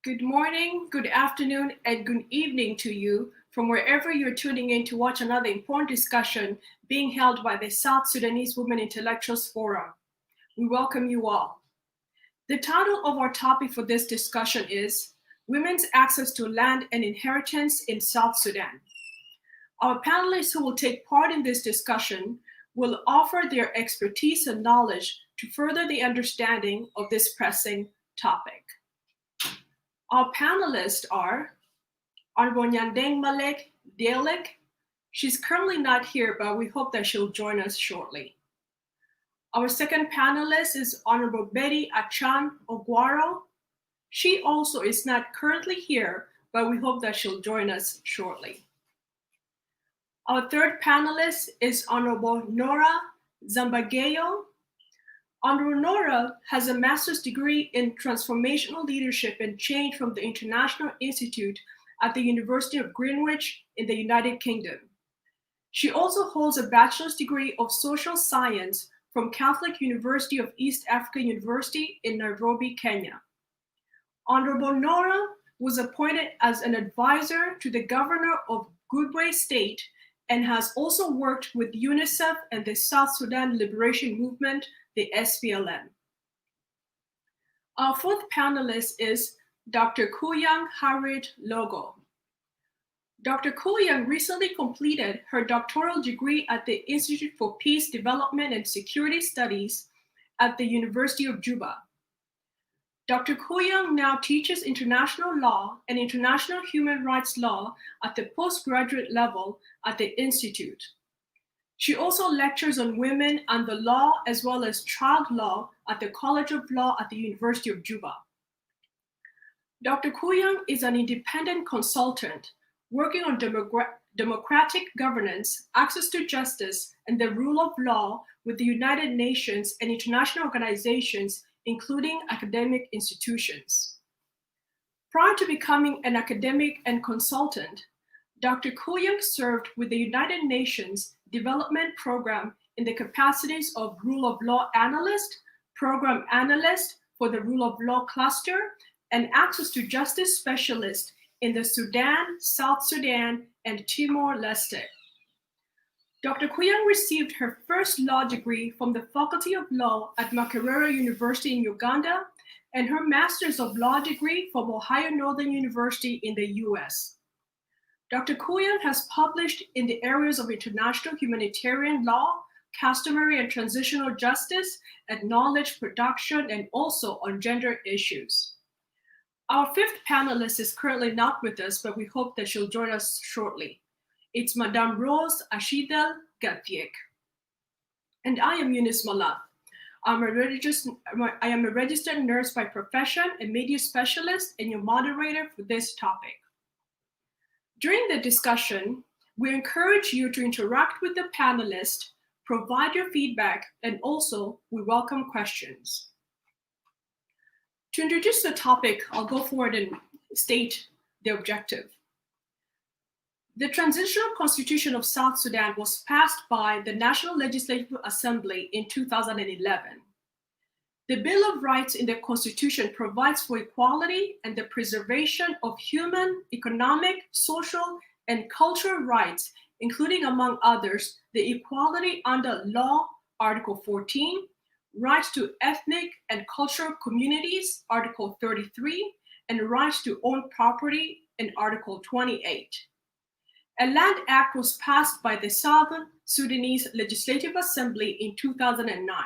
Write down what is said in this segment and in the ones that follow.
Good morning, good afternoon, and good evening to you from wherever you're tuning in to watch another important discussion being held by the South Sudanese Women Intellectuals Forum. We welcome you all. The title of our topic for this discussion is Women's Access to Land and Inheritance in South Sudan. Our panelists who will take part in this discussion will offer their expertise and knowledge to further the understanding of this pressing topic. Our panelists are Honorable Nyandeng Malek Dalek. She's currently not here, but we hope that she'll join us shortly. Our second panelist is Honorable Betty Achan Ogwaro. She also is not currently here, but we hope that she'll join us shortly. Our third panelist is Honorable Nora Zambageyo. Honorable Nora has a master's degree in transformational leadership and change from the International Institute at the University of Greenwich in the United Kingdom. She also holds a bachelor's degree of social science from Catholic University of East Africa University in Nairobi, Kenya. Honorable Nora was appointed as an advisor to the governor of Goodway State and has also worked with UNICEF and the South Sudan Liberation Movement, the SPLM. Our fourth panelist is Dr. Kuyang Harriet Logo. Dr. Kuyang recently completed her doctoral degree at the Institute for Peace, Development, and Security Studies at the University of Juba. Dr. Kuyang now teaches international law and international human rights law at the postgraduate level at the Institute. She also lectures on women and the law as well as child law at the College of Law at the University of Juba. Dr. Kuyang is an independent consultant working on democratic governance, access to justice, and the rule of law with the United Nations and international organizations, including academic institutions. Prior to becoming an academic and consultant, Dr. Kuyang served with the United Nations Development Program in the capacities of Rule of Law Analyst, Program Analyst for the Rule of Law Cluster, and Access to Justice Specialist in the Sudan, South Sudan, and Timor-Leste. Dr. Kuyang received her first law degree from the Faculty of Law at Makerere University in Uganda and her Master's of Law degree from Ohio Northern University in the US. Dr. Kuyang has published in the areas of international humanitarian law, customary and transitional justice, and knowledge production, and also on gender issues. Our fifth panelist is currently not with us, but we hope that she'll join us shortly. It's Madame Rose Ashidel Gatiek. And I am Eunice Malaf. I am a registered nurse by profession and media specialist and your moderator for this topic. During the discussion, we encourage you to interact with the panelists, provide your feedback, and also we welcome questions. To introduce the topic, I'll go forward and state the objective. The Transitional Constitution of South Sudan was passed by the National Legislative Assembly in 2011. The Bill of Rights in the Constitution provides for equality and the preservation of human, economic, social, and cultural rights, including, among others, the equality under law, Article 14, rights to ethnic and cultural communities, Article 33, and rights to own property in Article 28. A Land Act was passed by the Southern Sudanese Legislative Assembly in 2009.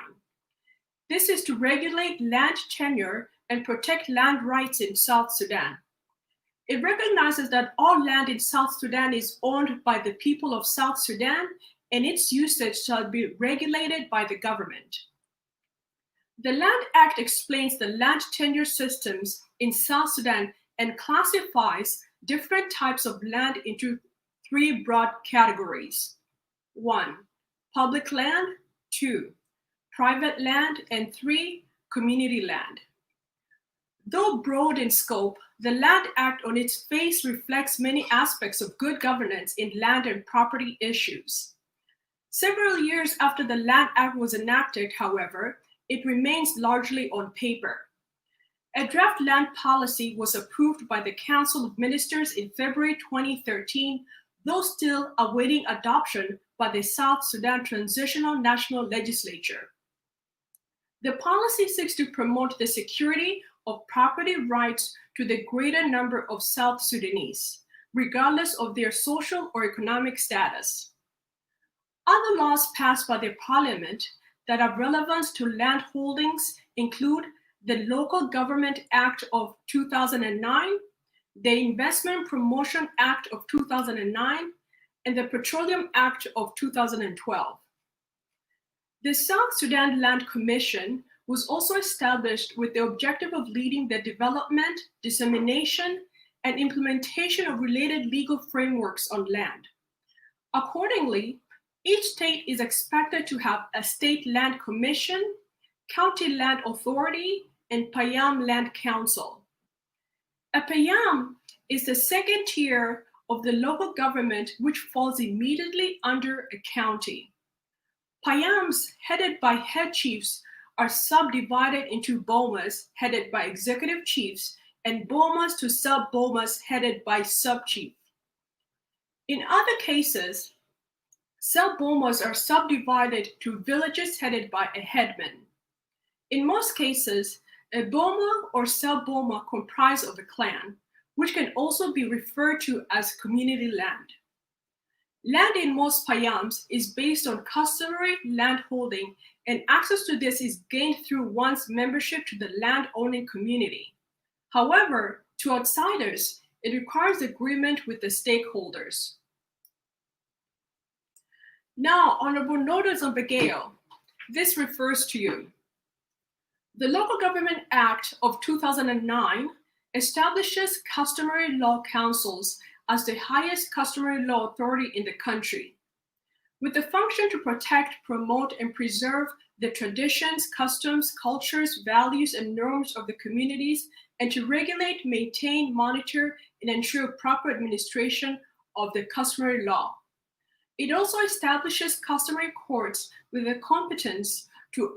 This is to regulate land tenure and protect land rights in South Sudan. It recognizes that all land in South Sudan is owned by the people of South Sudan, and its usage shall be regulated by the government. The Land Act explains the land tenure systems in South Sudan and classifies different types of land into three broad categories. 1, public land. 2, private land. And 3, community land. Though broad in scope, the Land Act on its face reflects many aspects of good governance in land and property issues. Several years after the Land Act was enacted, however, it remains largely on paper. A draft land policy was approved by the Council of Ministers in February 2013, though still awaiting adoption by the South Sudan Transitional National Legislature. The policy seeks to promote the security of property rights to the greater number of South Sudanese, regardless of their social or economic status. Other laws passed by the Parliament that have relevance to land holdings include the Local Government Act of 2009, the Investment Promotion Act of 2009, and the Petroleum Act of 2012. The South Sudan Land Commission was also established with the objective of leading the development, dissemination, and implementation of related legal frameworks on land. Accordingly, each state is expected to have a state land commission, county land authority, and Payam Land Council. A Payam is the second tier of the local government which falls immediately under a county. Payams headed by head chiefs are subdivided into bomas headed by executive chiefs and bomas to sub-bomas headed by sub-chief. In other cases, sub-bomas are subdivided to villages headed by a headman. In most cases, a boma or sub-boma comprise of a clan, which can also be referred to as community land. Land in most Payams is based on customary land holding, and access to this is gained through one's membership to the land-owning community. However, to outsiders, it requires agreement with the stakeholders. Now, Honorable Noda Zambegeo, this refers to you. The Local Government Act of 2009 establishes customary law councils as the highest customary law authority in the country, with the function to protect, promote, and preserve the traditions, customs, cultures, values, and norms of the communities, and to regulate, maintain, monitor, and ensure proper administration of the customary law. It also establishes customary courts with the competence to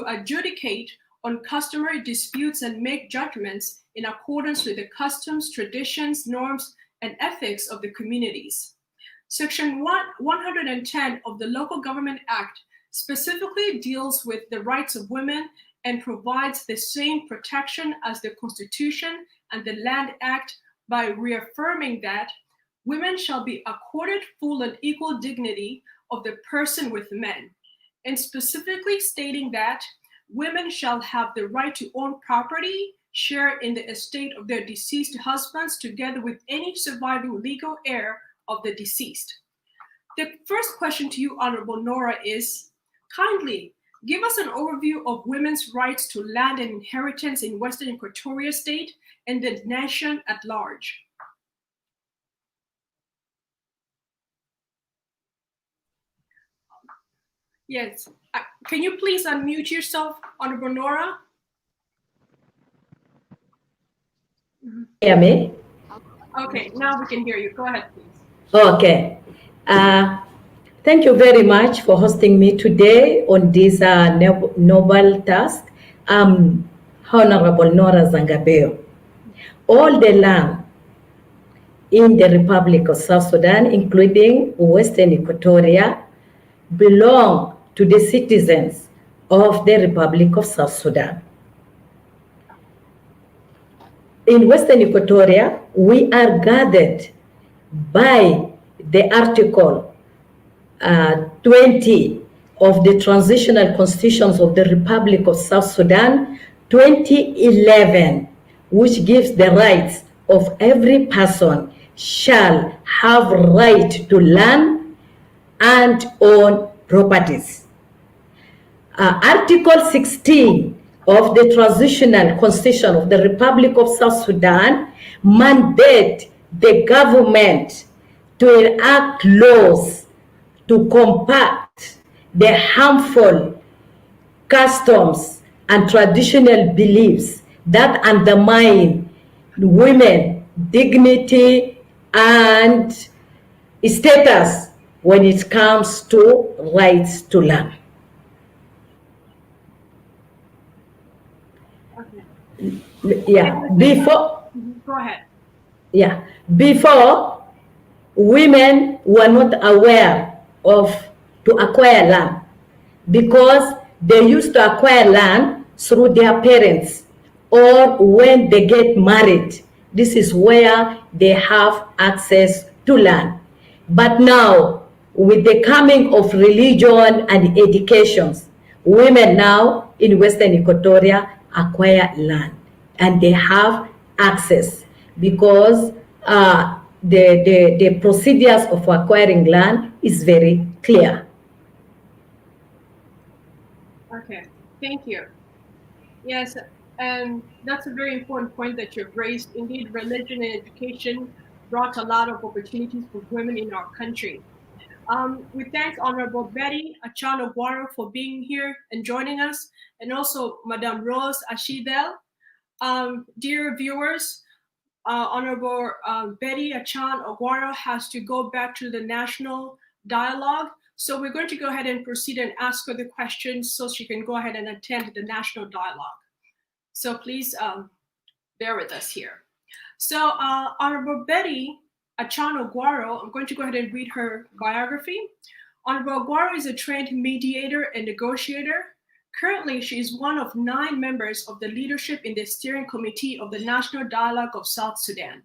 adjudicate on customary disputes and make judgments in accordance with the customs, traditions, norms, and ethics of the communities. Section 110 of the Local Government Act specifically deals with the rights of women and provides the same protection as the Constitution and the Land Act by reaffirming that women shall be accorded full and equal dignity of the person with men, and specifically stating that women shall have the right to own property, share in the estate of their deceased husbands, together with any surviving legal heir of the deceased. The first question to you, Honorable Nora, is kindly give us an overview of women's rights to land and inheritance in Western Equatoria State and the nation at large. Yes. Can you please unmute yourself, Honorable Nora? Hear me? Okay, now we can hear you. Go ahead, please. Okay. Thank you very much for hosting me today on this noble task. Honorable Nora Zangabeo. All the land in the Republic of South Sudan, including Western Equatoria, belong to the citizens of the Republic of South Sudan. In Western Equatoria, we are guarded by the Article 20 of the Transitional Constitutions of the Republic of South Sudan, 2011, which gives the rights of every person shall have right to land and own properties. Article 16 of the Transitional Constitution of the Republic of South Sudan mandate the government to enact laws to combat the harmful customs and traditional beliefs that undermine women dignity and status when it comes to rights to land. Okay. Yeah, before, Go ahead. yeah, before women were not aware of to acquire land because they used to acquire land through their parents or when they get married. This is where they have access to land. But now, with the coming of religion and educations, women now in Western Equatoria acquire land and they have access because the procedures of acquiring land is very clear. Okay, thank you. Yes, and that's a very important point that you've raised. Indeed, religion and education brought a lot of opportunities for women in our country. We thank Honorable Betty Achano Guaro for being here and joining us, and also Madame Rose Ashidel. Dear viewers, Honorable Betty Achan Oguaro has to go back to the national dialogue. So we're going to go ahead and proceed and ask her the questions so she can go ahead and attend the national dialogue. So please bear with us here. So Honorable Betty Achan Oguaro, I'm going to go ahead and read her biography. Honorable Oguaro is a trained mediator and negotiator. Currently, she is one of 9 members of the leadership in the steering committee of the National Dialogue of South Sudan.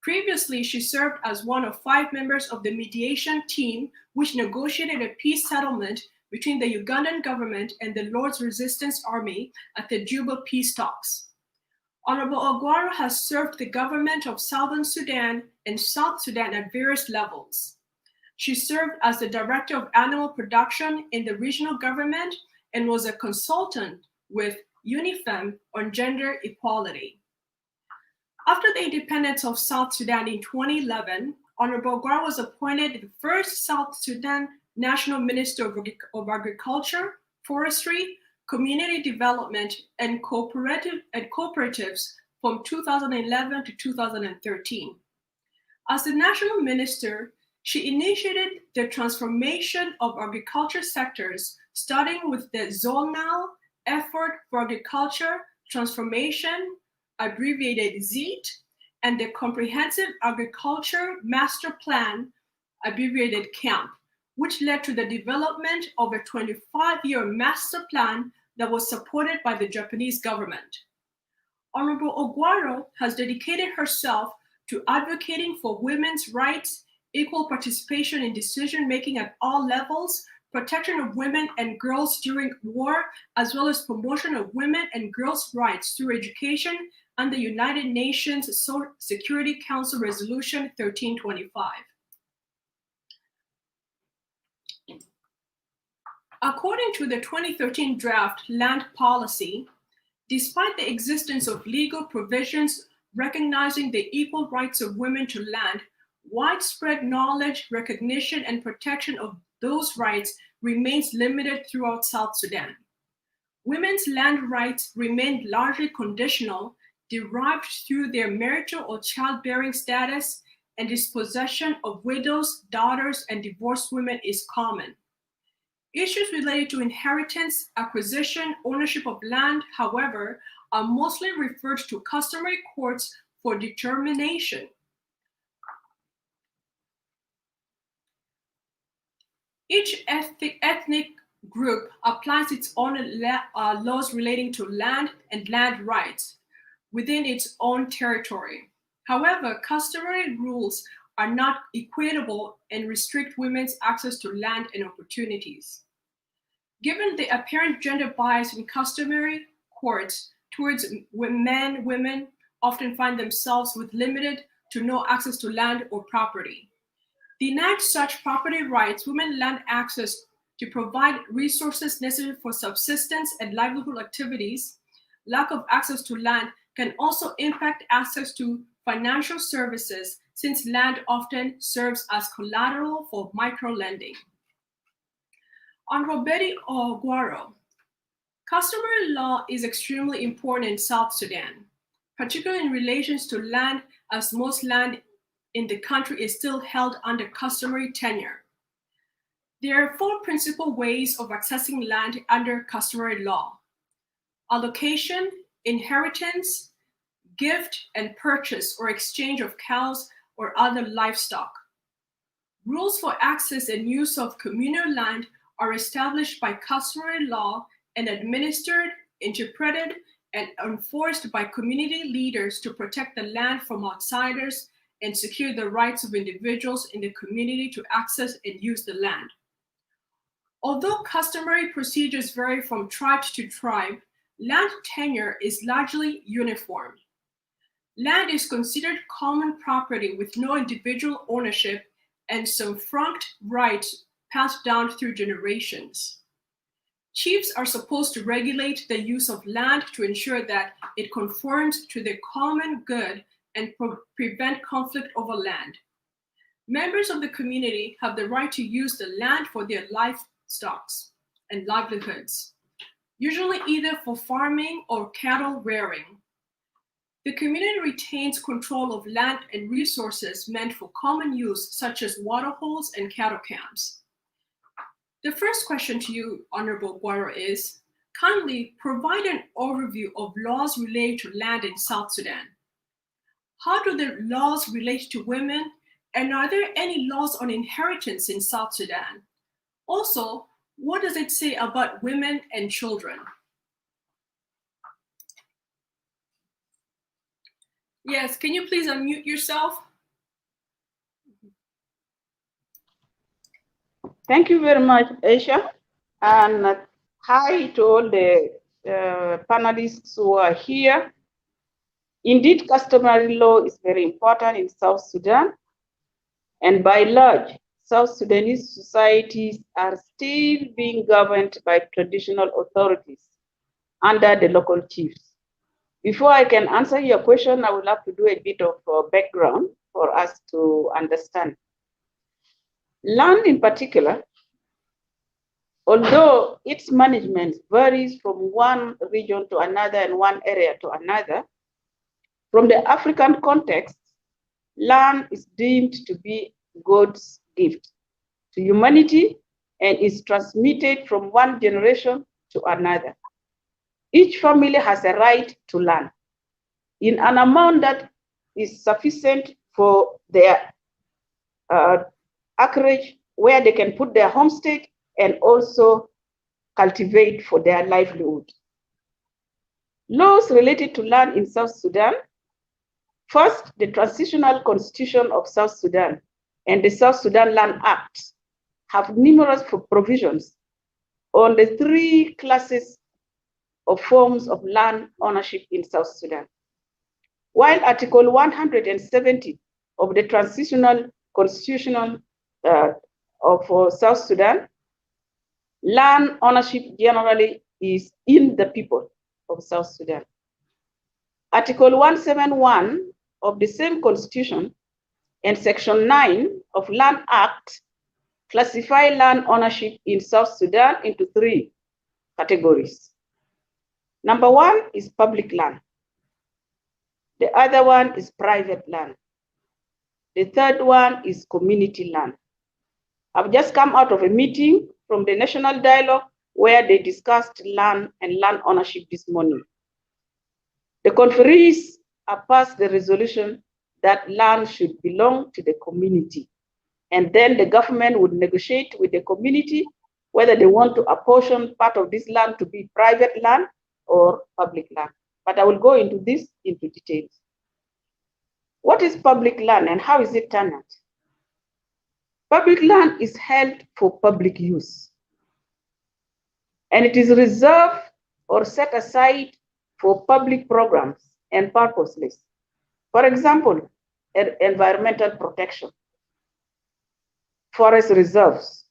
Previously, she served as one of 5 members of the mediation team, which negotiated a peace settlement between the Ugandan government and the Lord's Resistance Army at the Juba peace talks. Honorable Oguaro has served the government of Southern Sudan and South Sudan at various levels. She served as the Director of Animal Production in the regional government and was a consultant with UNIFEM on gender equality. After the independence of South Sudan in 2011, Honorable Oguaro was appointed the first South Sudan National Minister of Agriculture, Forestry, Community Development, and Cooperatives from 2011 to 2013. As the National Minister, she initiated the transformation of agriculture sectors, starting with the zonal effort for agriculture transformation, abbreviated ZEAT, and the Comprehensive Agriculture Master Plan, abbreviated CAMP, which led to the development of a 25-year master plan that was supported by the Japanese government. Honorable Oguaro has dedicated herself to advocating for women's rights, equal participation in decision-making at all levels, protection of women and girls during war, as well as promotion of women and girls' rights through education and the United Nations Security Council Resolution 1325. According to the 2013 draft land policy, despite the existence of legal provisions recognizing the equal rights of women to land, widespread knowledge, recognition, and protection of those rights remains limited throughout South Sudan. Women's land rights remain largely conditional, derived through their marital or childbearing status, and dispossession of widows, daughters, and divorced women is common. Issues related to inheritance, acquisition, ownership of land, however, are mostly referred to customary courts for determination. Each ethnic group applies its own laws relating to land and land rights within its own territory. However, customary rules are not equitable and restrict women's access to land and opportunities. Given the apparent gender bias in customary courts towards men, women often find themselves with limited to no access to land or property. Denied such property rights, women lack access to provide resources necessary for subsistence and livelihood activities. Lack of access to land can also impact access to financial services, since land often serves as collateral for microlending. Honorable Betty Oguaro, customary law is extremely important in South Sudan, particularly in relation to land, as most land in the country is still held under customary tenure. There are 4 principal ways of accessing land under customary law: allocation, inheritance, gift and purchase or exchange of cows or other livestock. Rules for access and use of communal land are established by customary law and administered, interpreted, and enforced by community leaders to protect the land from outsiders and secure the rights of individuals in the community to access and use the land. Although customary procedures vary from tribe to tribe, land tenure is largely uniform. Land is considered common property with no individual ownership and some franked rights passed down through generations. Chiefs are supposed to regulate the use of land to ensure that it conforms to the common good and prevent conflict over land. Members of the community have the right to use the land for their livestock and livelihoods, usually either for farming or cattle rearing. The community retains control of land and resources meant for common use, such as water holes and cattle camps. The first question to you, Honorable Guaro, is kindly provide an overview of laws related to land in South Sudan. How do the laws relate to women, and are there any laws on inheritance in South Sudan? Also, what does it say about women and children? Yes, can you please unmute yourself? Thank you very much, Aisha. And hi to all the panelists who are here. Indeed, customary law is very important in South Sudan. And by large, South Sudanese societies are still being governed by traditional authorities under the local chiefs. Before I can answer your question, I will have to do a bit of background for us to understand. Land in particular, although its management varies from one region to another and one area to another, from the African context, land is deemed to be God's gift to humanity and is transmitted from one generation to another. Each family has a right to land in an amount that is sufficient for their acreage where they can put their homestead and also cultivate for their livelihood. Laws related to land in South Sudan. First, the Transitional Constitution of South Sudan and the South Sudan Land Act have numerous provisions on the three classes of forms of land ownership in South Sudan. While Article 170 of the Transitional Constitution of South Sudan, land ownership generally is in the people of South Sudan. Article 171 of the same constitution and Section 9 of Land Act classify land ownership in South Sudan into three categories. Number one is public land. The other one is private land. The third one is community land. I've just come out of a meeting from the National Dialogue where they discussed land and land ownership this morning. The conferees have passed the resolution that land should belong to the community. And then the government would negotiate with the community whether they want to apportion part of this land to be private land or public land. But I will go into this into details. What is public land and how is it tenant? Public land is held for public use, and it is reserved or set aside for public programs and purposes. For example, environmental protection, forest reserves,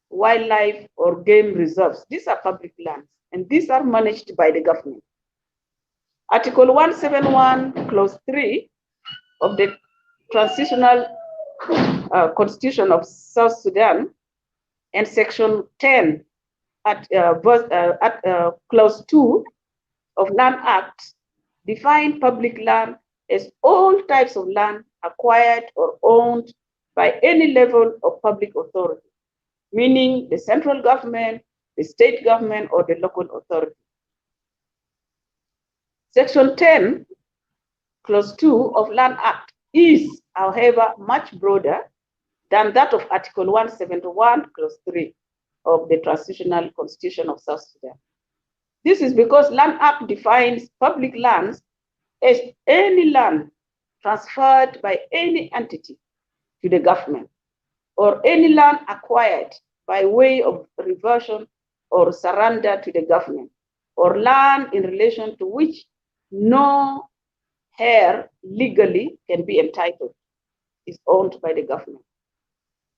wildlife or game reserves. These are public lands, and these are managed by the government. Article 171, Clause 3 of the Transitional Constitution of South Sudan and Section 10 at Clause 2 of Land Act define public land as all types of land acquired or owned by any level of public authority, meaning the central government, the state government, or the local authority. Section 10, Clause 2 of Land Act is, however, much broader than that of Article 171, Clause 3 of the Transitional Constitution of South Sudan. This is because Land Act defines public lands as any land transferred by any entity to the government, or any land acquired by way of reversion or surrender to the government, or land in relation to which no heir legally can be entitled, is owned by the government.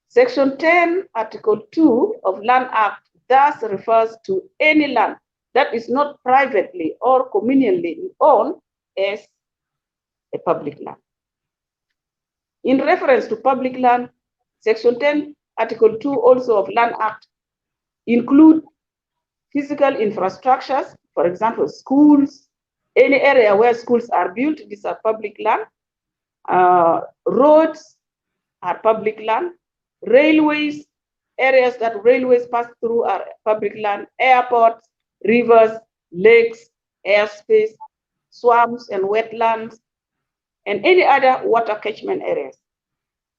Section 10, Article 2 of Land Act thus refers to any land that is not privately or communally owned as a public land. In reference to public land, Section 10, Article 2 also of Land Act include physical infrastructures, for example, schools, any area where schools are built, these are public land. Roads are public land. Railways, areas that railways pass through are public land. Airports, rivers, lakes, airspace, swamps and wetlands, and any other water catchment areas.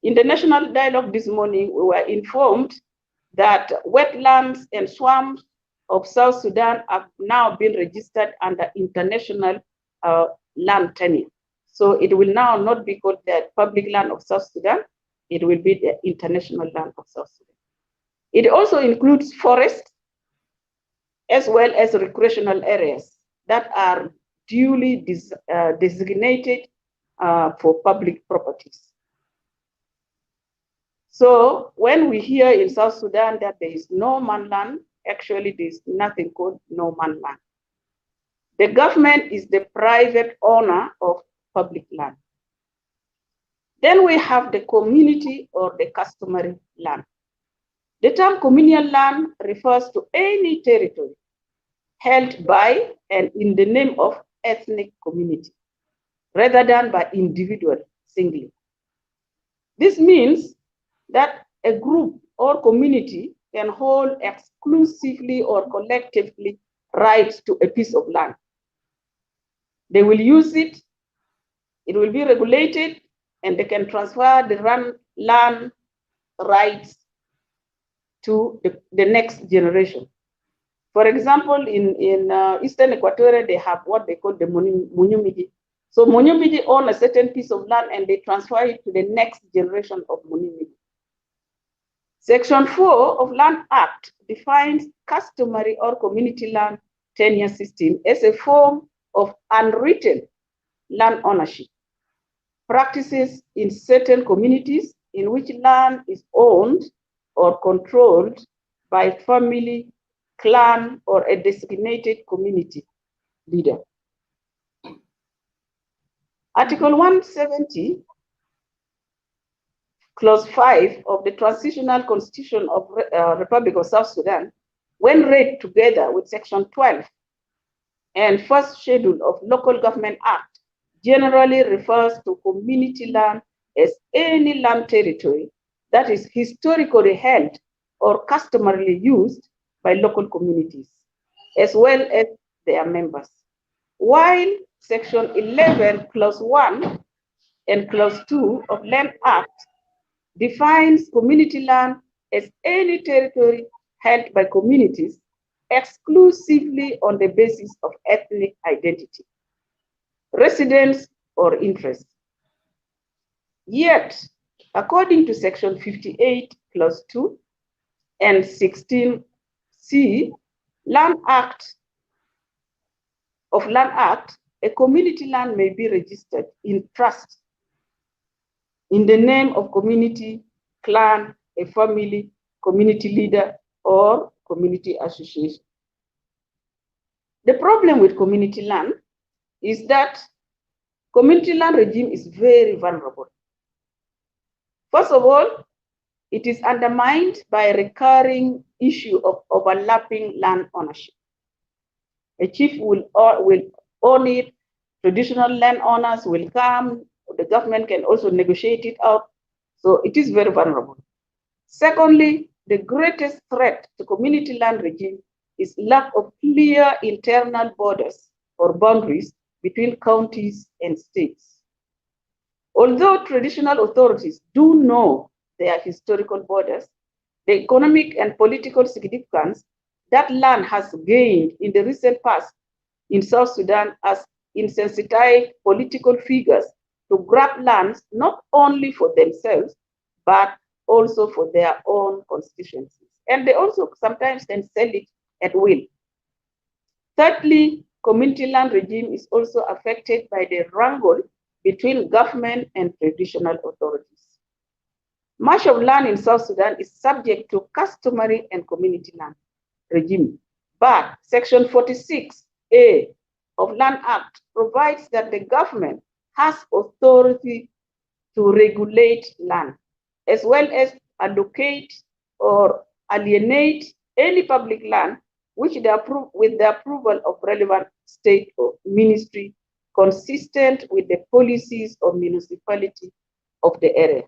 In the national dialogue this morning, we were informed that wetlands and swamps of South Sudan have now been registered under international land tenure. So it will now not be called the public land of South Sudan, it will be the international land of South Sudan. It also includes forests as well as recreational areas that are duly designated for public properties. So when we hear in South Sudan that there is no man land, actually there is nothing called no man land. The government is the private owner of public land. Then we have the community or the customary land. The term communal land refers to any territory held by and in the name of ethnic community, rather than by individual singly. This means that a group or community can hold exclusively or collectively rights to a piece of land. They will use it, it will be regulated, and they can transfer the land rights to the next generation. For example, in Eastern Equatoria, they have what they call the Munyumiji. So Munyumiji own a certain piece of land and they transfer it to the next generation of Munyumiji. Section 4 of Land Act defines customary or community land tenure system as a form of unwritten land ownership practices in certain communities in which land is owned or controlled by family, clan, or a designated community leader. Article 170, Clause 5 of the Transitional Constitution of Republic of South Sudan, when read together with Section 12 and first schedule of Local Government Act, generally refers to community land as any land territory that is historically held or customarily used by local communities, as well as their members. While Section 11, Clause 1 and Clause 2 of Land Act defines community land as any territory held by communities exclusively on the basis of ethnic identity, residence, or interest. Yet, according to Section 58, Clause 2 and 16C, Land Act, a community land may be registered in trust in the name of community, clan, a family, community leader, or community association. The problem with community land is that community land regime is very vulnerable. First of all, it is undermined by a recurring issue of overlapping land ownership. A chief will own it, traditional landowners will come, the government can also negotiate it out, so it is very vulnerable. Secondly, the greatest threat to community land regime is lack of clear internal borders or boundaries between counties and states. Although traditional authorities do know their historical borders, the economic and political significance that land has gained in the recent past in South Sudan has insensitized political figures to grab lands not only for themselves, but also for their own constituencies. And they also sometimes can sell it at will. Thirdly, community land regime is also affected by the wrangle between government and traditional authorities. Much of land in South Sudan is subject to customary and community land regime, but Section 46A of Land Act provides that the government has authority to regulate land, as well as allocate or alienate any public land with the approval of relevant state or ministry consistent with the policies of municipality of the area.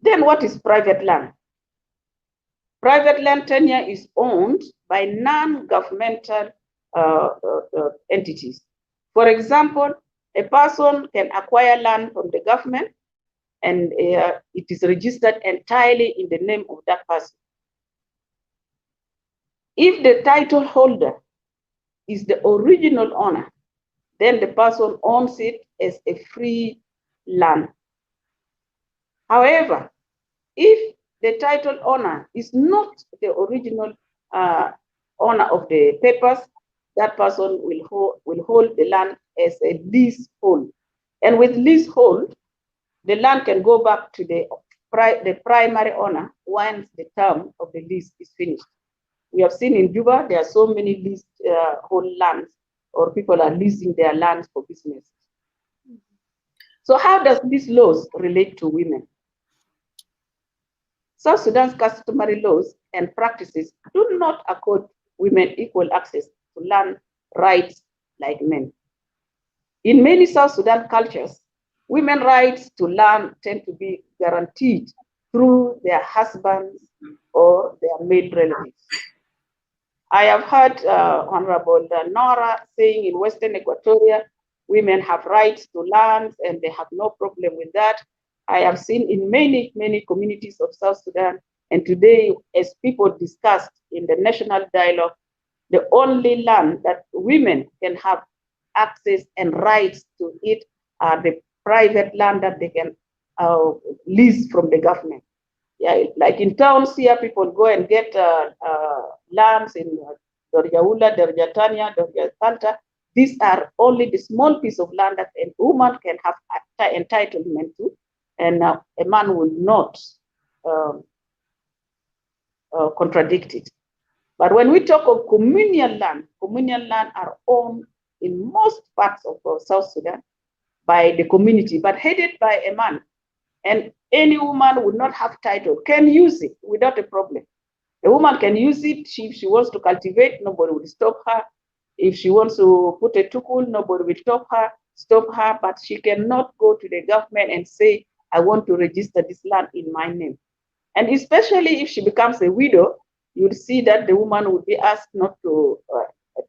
Then what is private land? Private land tenure is owned by non-governmental entities. For example, a person can acquire land from the government and it is registered entirely in the name of that person. If the title holder is the original owner, then the person owns it as a free land. However, if the title owner is not the original owner of the papers, that person will hold the land as a leasehold. And with leasehold, the land can go back to the primary owner once the term of the lease is finished. We have seen in Juba, there are so many leasehold lands, or people are leasing their lands for business. So how does these laws relate to women? South Sudan's customary laws and practices do not accord women equal access to land rights like men. In many South Sudan cultures, women's rights to land tend to be guaranteed through their husbands or their male relatives. I have heard Honorable Nora saying in Western Equatoria, women have rights to land and they have no problem with that. I have seen in many, many communities of South Sudan, and today, as people discussed in the national dialogue, the only land that women can have access and rights to it are the private land that they can lease from the government. Yeah, like in towns here, people go and get lands in Dorjaula, Dorjatania, Dorjatanta. These are only the small piece of land that a woman can have entitlement to, and a man will not contradict it. But when we talk of communal land are owned in most parts of South Sudan by the community, but headed by a man. And any woman would not have title, can use it without a problem. A woman can use it if she wants to cultivate, nobody will stop her. If she wants to put a tukul, nobody will stop her, but she cannot go to the government and say, I want to register this land in my name. And especially if she becomes a widow, you'll see that the woman will be asked not to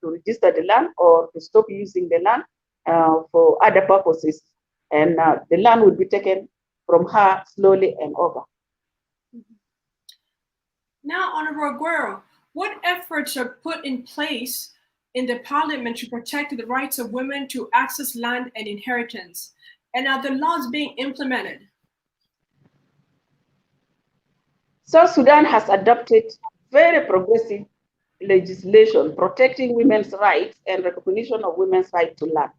register the land or to stop using the land for other purposes. And the land will be taken from her slowly and over. Now, Honorable Aguero, what efforts are put in place in the parliament to protect the rights of women to access land and inheritance? And are the laws being implemented? South Sudan has adopted very progressive legislation protecting women's rights and recognition of women's right to land.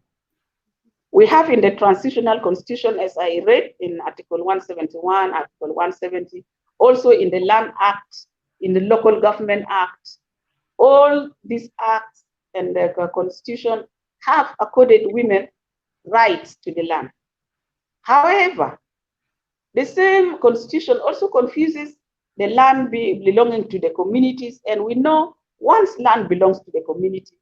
We have in the transitional constitution, as I read in Article 171, Article 170, also in the Land Act, in the Local Government Act, all these acts and the constitution have accorded women rights to the land. However, the same constitution also confuses the land belonging to the communities, and we know once land belongs to the community,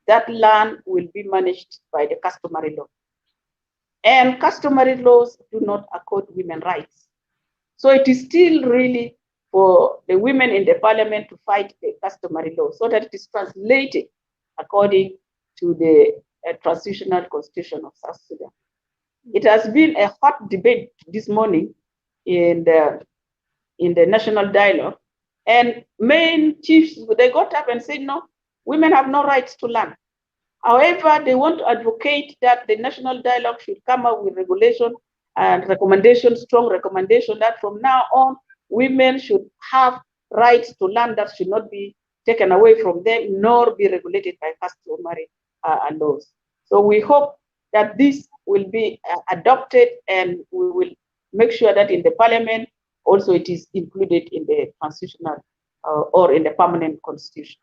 that land will be managed by the customary law. And customary laws do not accord women rights. So it is still really for the women in the parliament to fight the customary law so that it is translated according to the transitional constitution of South Sudan. It has been a hot debate this morning in the national dialogue, and main chiefs, they got up and said, no, women have no rights to land. However, they want to advocate that the national dialogue should come up with regulation and recommendation, strong recommendation that from now on, women should have rights to land that should not be taken away from them, nor be regulated by customary laws. So we hope that this will be adopted, and we will make sure that in the parliament also it is included in the constitutional or in the permanent constitution.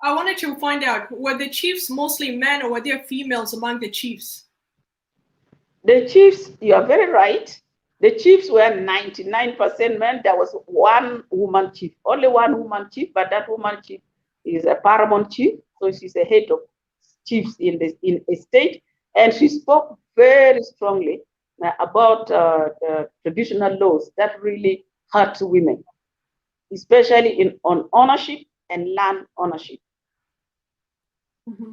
I wanted to find out, were the chiefs mostly men or were there females among the chiefs? The chiefs, you are very right. The chiefs were 99% men. There was one woman chief, only one woman chief, but that woman chief is a paramount chief. So she's a head of chiefs in a state. And she spoke very strongly about the traditional laws that really hurt women, especially on ownership and land ownership. Mm-hmm.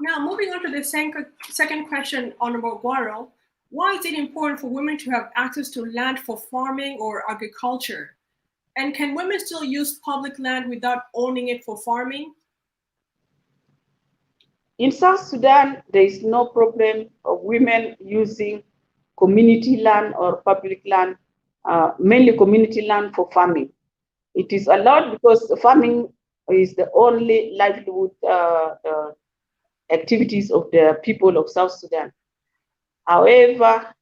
Now, moving on to the second question, Honorable Guaro, why is it important for women to have access to land for farming or agriculture? And can women still use public land without owning it for farming? In South Sudan, there is no problem of women using community land or public land, mainly community land for farming. It is allowed because farming is the only livelihood activities of the people of South Sudan. However,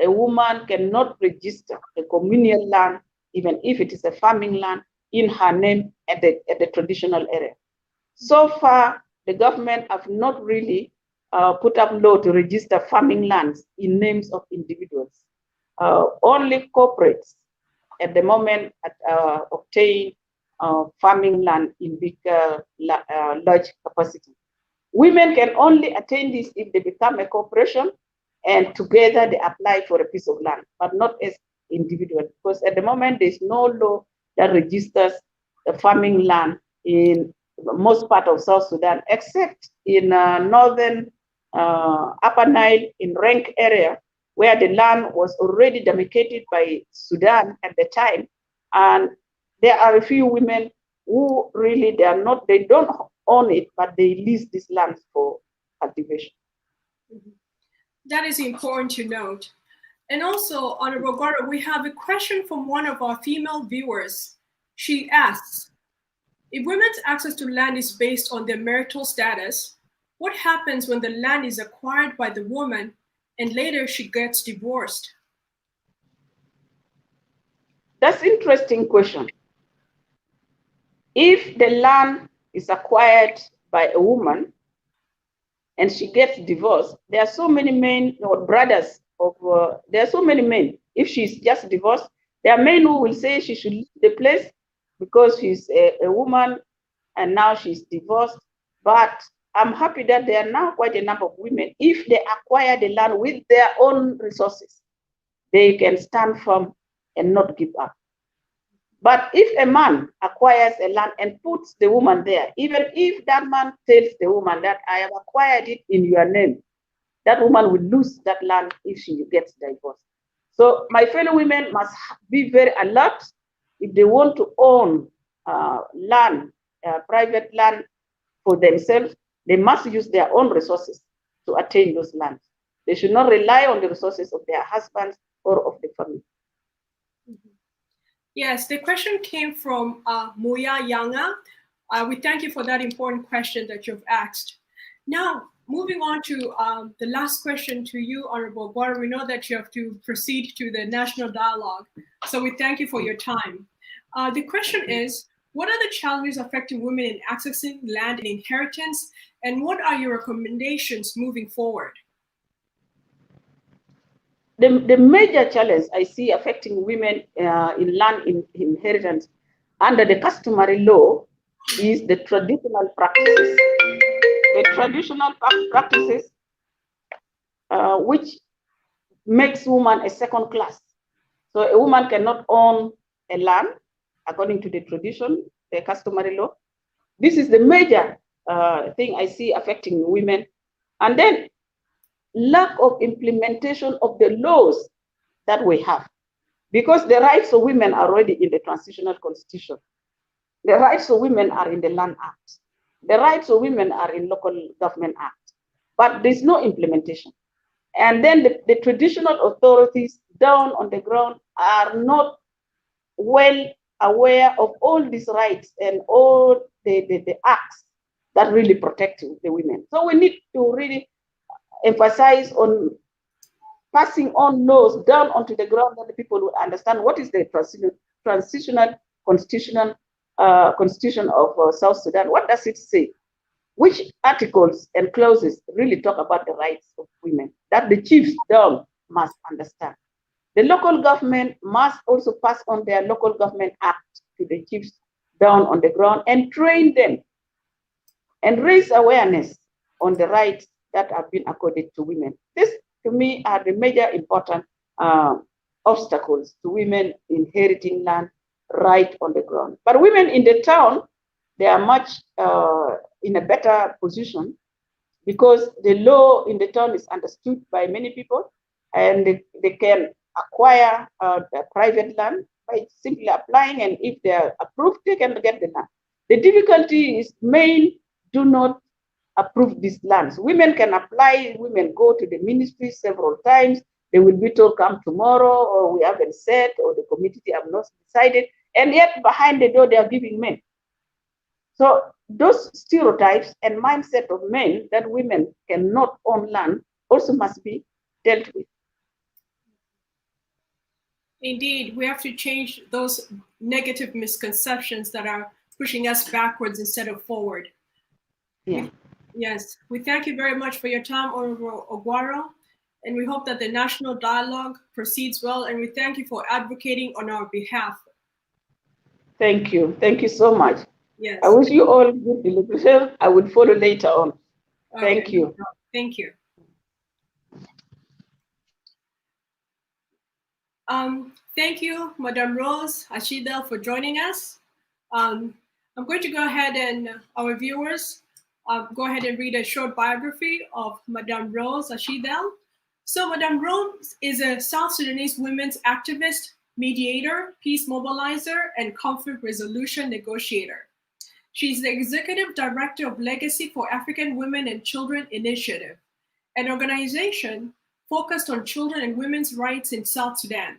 a woman cannot register a communal land, even if it is a farming land, in her name at the traditional area. So far, the government have not really put up law to register farming lands in names of individuals. Only corporates at the moment obtain farming land in big, large capacity. Women can only attain this if they become a corporation and together they apply for a piece of land, but not as individuals, because at the moment there's no law that registers the farming land in most part of South Sudan, except in northern Upper Nile in Rank area, where the land was already demarcated by Sudan at the time. And there are a few women who really, they don't own it, but they lease this land for cultivation. Mm-hmm. That is important to note. And also, Honorable Guaro, we have a question from one of our female viewers. She asks, if women's access to land is based on their marital status, what happens when the land is acquired by the woman and later she gets divorced? That's an interesting question. If the land is acquired by a woman and she gets divorced, there are so many men or brothers of, there are so many men. If she's just divorced, there are men who will say she should leave the place because she's a woman and now she's divorced. But I'm happy that there are now quite a number of women, if they acquire the land with their own resources, they can stand firm and not give up. But if a man acquires a land and puts the woman there, even if that man tells the woman that I have acquired it in your name, that woman will lose that land if she gets divorced. So my fellow women must be very alert. If they want to own land, private land for themselves, they must use their own resources to attain those lands. They should not rely on the resources of their husbands or of the family. Mm-hmm. Yes, the question came from Muya Yanga. We thank you for that important question that you've asked. Now, moving on to the last question to you, Honorable Guaro. We know that you have to proceed to the national dialogue, so we thank you for your time. The question is, what are the challenges affecting women in accessing land and inheritance, and what are your recommendations moving forward? The major challenge I see affecting women in land inheritance under the customary law is the traditional practices. The traditional practices which makes woman a second class. So a woman cannot own a land according to the tradition, the customary law. This is the major thing I see affecting women. And then lack of implementation of the laws that we have, because the rights of women are already in the transitional constitution. The rights of women are in the Land Act. The rights of women are in Local Government Act, but there's no implementation. And then the traditional authorities down on the ground are not well aware of all these rights and all the acts that really protect the women. So we need to really emphasize on passing on laws down onto the ground that the people will understand what is the transitional constitution of South Sudan. What does it say? Which articles and clauses really talk about the rights of women that the chiefs down must understand? The local government must also pass on their local government act to the chiefs down on the ground and train them and raise awareness on the rights that have been accorded to women. This, to me, are the major important obstacles to women inheriting land right on the ground. But women in the town, they are much in a better position because the law in the town is understood by many people, and they can acquire the private land by simply applying, and if they are approved, they can get the land. The difficulty is men do not approve these lands. Women can apply, women go to the ministry several times, they will be told come tomorrow, or we haven't said, or the committee have not decided, and yet behind the door they are giving men. So those stereotypes and mindset of men that women cannot own land also must be dealt with. Indeed, we have to change those negative misconceptions that are pushing us backwards instead of forward. Yeah. Yes, we thank you very much for your time, Honorable Oguaro, and we hope that the national dialogue proceeds well, and we thank you for advocating on our behalf. Thank you. Thank you so much. Yes. I wish you all good deliberation. I will follow later on. Okay. Thank you. Thank you. Thank you, Madame Rose Ashidel, for joining us. I'm going to go ahead and our viewers, go ahead and read a short biography of Madame Rose Ashidel. So Madame Rose is a South Sudanese women's activist, mediator, peace mobilizer, and conflict resolution negotiator. She's the executive director of Legacy for African Women and Children Initiative, an organization focused on children and women's rights in South Sudan.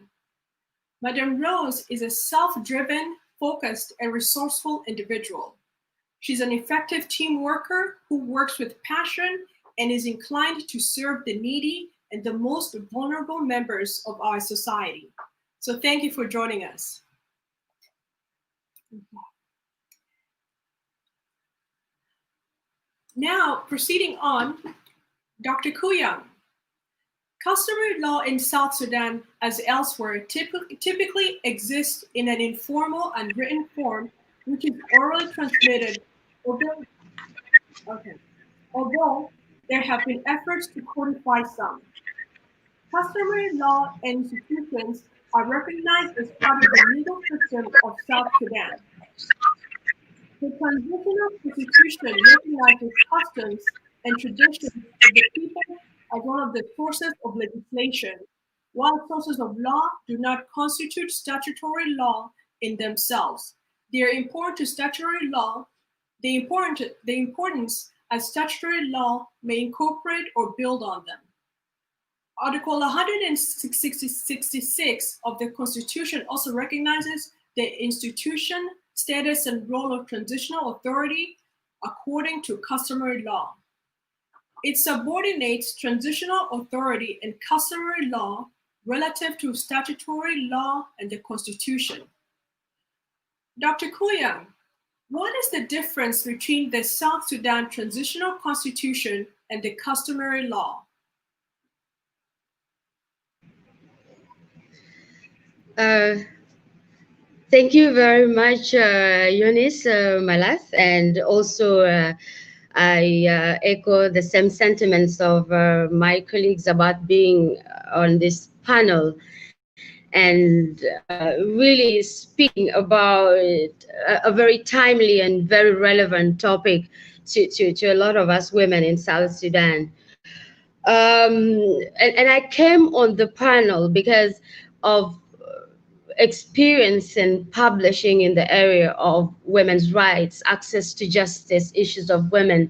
Madame Rose is a self-driven, focused, and resourceful individual. She's an effective team worker who works with passion and is inclined to serve the needy and the most vulnerable members of our society. So thank you for joining us. Now, proceeding on, Dr. Kuyang. Customary law in South Sudan, as elsewhere, typically exists in an informal and written form, which is orally transmitted, although there have been efforts to codify some. Customary law and institutions are recognized as part of the legal system of South Sudan. The transitional constitution recognizes customs and traditions of the people as one of the sources of legislation, while sources of law do not constitute statutory law in themselves. They are important to statutory law. The importance as statutory law may incorporate or build on them. Article 166 of the Constitution also recognizes the institution, status, and role of transitional authority according to customary law. It subordinates transitional authority and customary law relative to statutory law and the Constitution. Dr. Kuyang, what is the difference between the South Sudan Transitional Constitution and the customary law? Thank you very much, Eunice Malath, and also I echo the same sentiments of my colleagues about being on this panel. and really speaking about a very timely and very relevant topic to a lot of us women in South Sudan. And I came on the panel because of experience in publishing in the area of women's rights, access to justice, issues of women,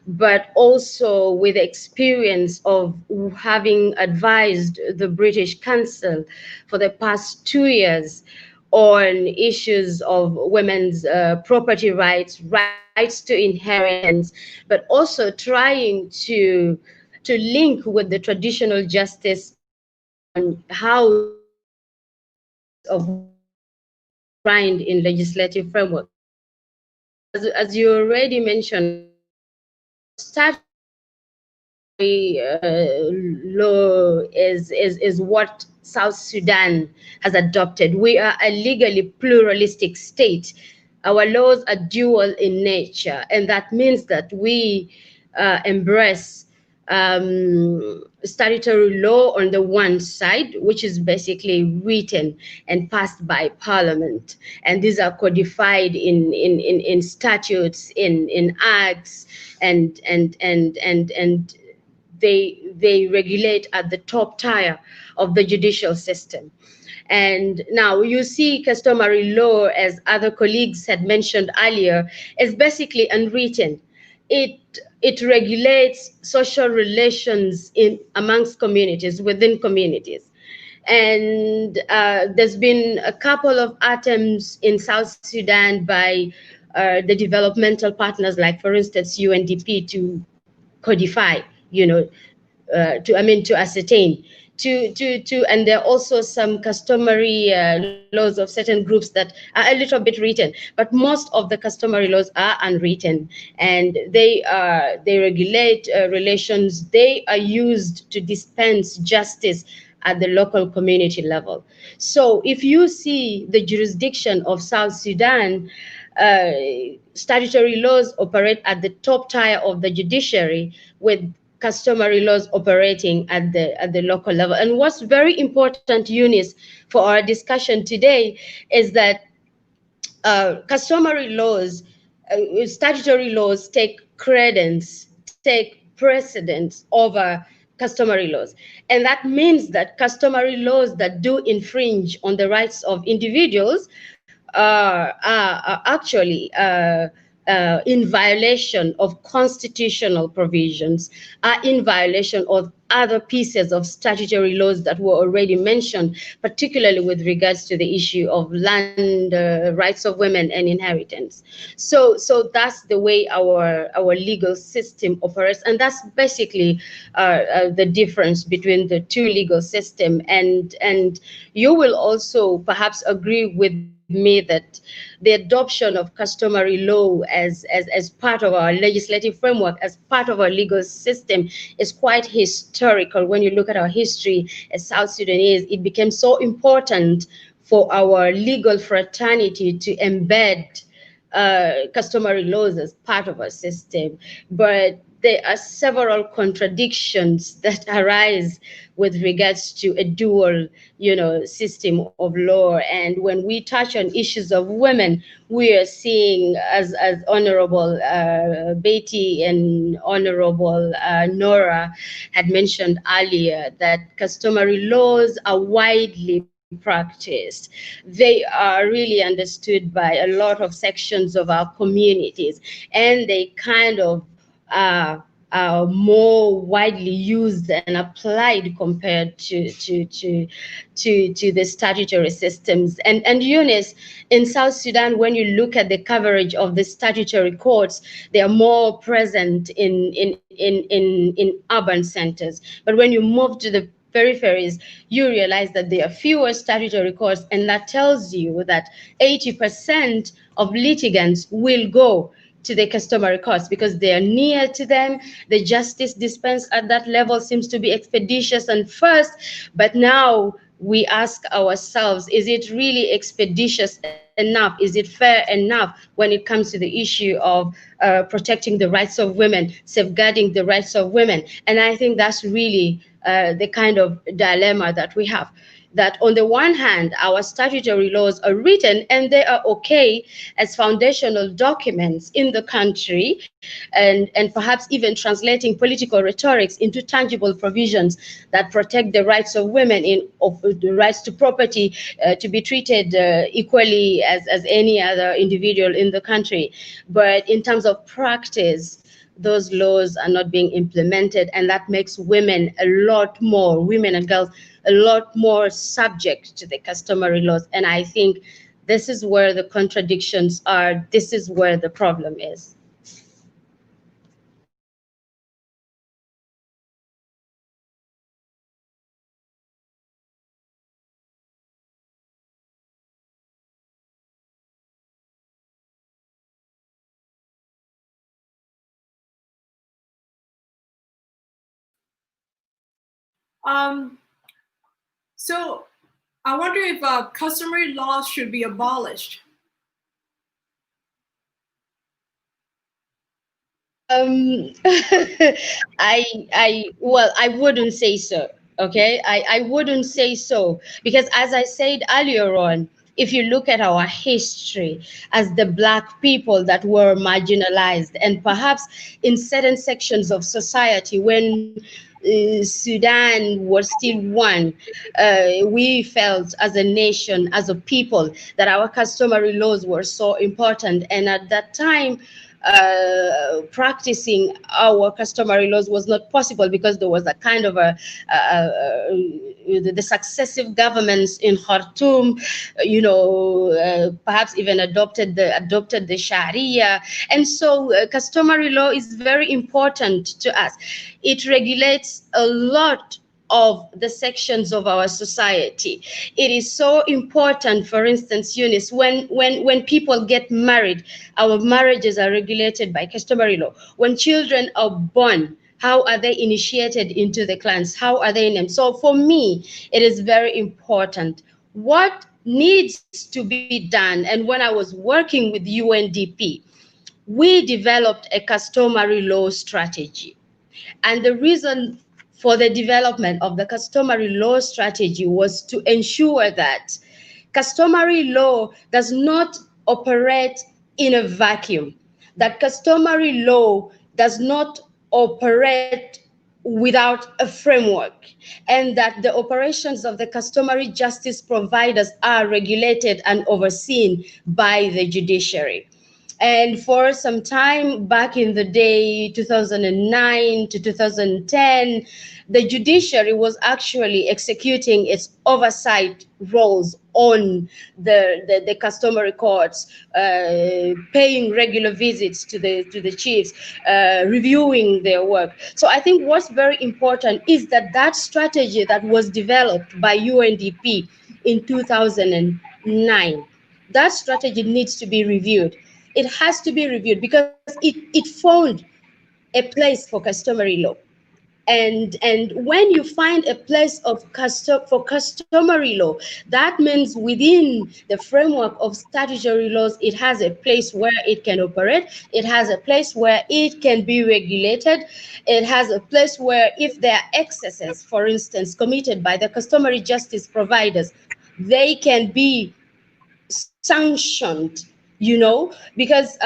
but also with experience of having advised the British Council for the past 2 years on issues of women's property rights, rights to inheritance, but also trying to link with the traditional justice on how rights of women are enshrined in legislative framework. As you already mentioned, statutory law is what South Sudan has adopted. We are a legally pluralistic state. Our laws are dual in nature, and that means that we embrace statutory law on the one side, which is basically written and passed by Parliament, and these are codified in statutes, in acts, and they regulate at the top tier of the judicial system. And now you see customary law, as other colleagues had mentioned earlier, is basically unwritten. It regulates social relations in amongst communities, within communities. And there's been a couple of attempts in South Sudan by the developmental partners, like for instance UNDP, to codify, to ascertain, and there are also some customary laws of certain groups that are a little bit written, but most of the customary laws are unwritten, and they regulate relations. They are used to dispense justice at the local community level. So if you see the jurisdiction of South Sudan, uh, statutory laws operate at the top tier of the judiciary, with customary laws operating at the local level. And what's very important, Eunice, for our discussion today is that customary laws, statutory laws take credence, take precedence over customary laws. And that means that customary laws that do infringe on the rights of individuals are actually in violation of constitutional provisions, are in violation of other pieces of statutory laws that were already mentioned, particularly with regards to the issue of land rights of women and inheritance. So that's the way our legal system operates, and that's basically the difference between the two legal systems. And you will also perhaps agree with me that the adoption of customary law as part of our legislative framework, as part of our legal system, is quite historical. When you look at our history as South Sudanese, it became so important for our legal fraternity to embed customary laws as part of our system. But there are several contradictions that arise with regards to a dual, system of law. And when we touch on issues of women, we are seeing, as Honorable Betty and Honorable Nora had mentioned earlier, that customary laws are widely practiced. They are really understood by a lot of sections of our communities, and they kind of are more widely used and applied compared to the statutory systems. And Eunice, in South Sudan, when you look at the coverage of the statutory courts, they are more present in urban centers. But when you move to the peripheries, you realize that there are fewer statutory courts, and that tells you that 80% of litigants will go to the customary courts because they are near to them. The justice dispensed at that level seems to be expeditious and fast. But now we ask ourselves, is it really expeditious enough? Is it fair enough when it comes to the issue of protecting the rights of women, safeguarding the rights of women? And I think that's really the kind of dilemma that we have. that on the one hand, our statutory laws are written and they are okay as foundational documents in the country, and perhaps even translating political rhetorics into tangible provisions that protect the rights of women, of the rights to property, to be treated equally as any other individual in the country. But in terms of practice, those laws are not being implemented, and that makes women and girls a lot more subject to the customary laws. And I think this is where the contradictions are. This is where the problem is. So I wonder if customary laws should be abolished. I wouldn't say so. Okay, I wouldn't say so, because as I said earlier on, if you look at our history as the Black people that were marginalized, and perhaps in certain sections of society when Sudan was still one, we felt as a nation, as a people, that our customary laws were so important. And at that time, practicing our customary laws was not possible because there was a kind of the successive governments in Khartoum, perhaps even adopted the Sharia, and so customary law is very important to us. It regulates a lot of the sections of our society. It is so important, for instance, Eunice, when people get married, our marriages are regulated by customary law. When children are born, how are they initiated into the clans? How are they named? So for me, it is very important. What needs to be done, and when I was working with UNDP, we developed a customary law strategy. And the reason for the development of the customary law strategy was to ensure that customary law does not operate in a vacuum, that customary law does not operate without a framework, and that the operations of the customary justice providers are regulated and overseen by the judiciary. And for some time back in the day, 2009 to 2010, the judiciary was actually executing its oversight roles on the customary courts, paying regular visits to the chiefs, reviewing their work. So I think what's very important is that strategy that was developed by UNDP in 2009, that strategy needs to be reviewed. It has to be reviewed because it found a place for customary law. And when you find a place for customary law, that means within the framework of statutory laws, it has a place where it can operate. It has a place where it can be regulated. It has a place where if there are excesses, for instance, committed by the customary justice providers, they can be sanctioned, because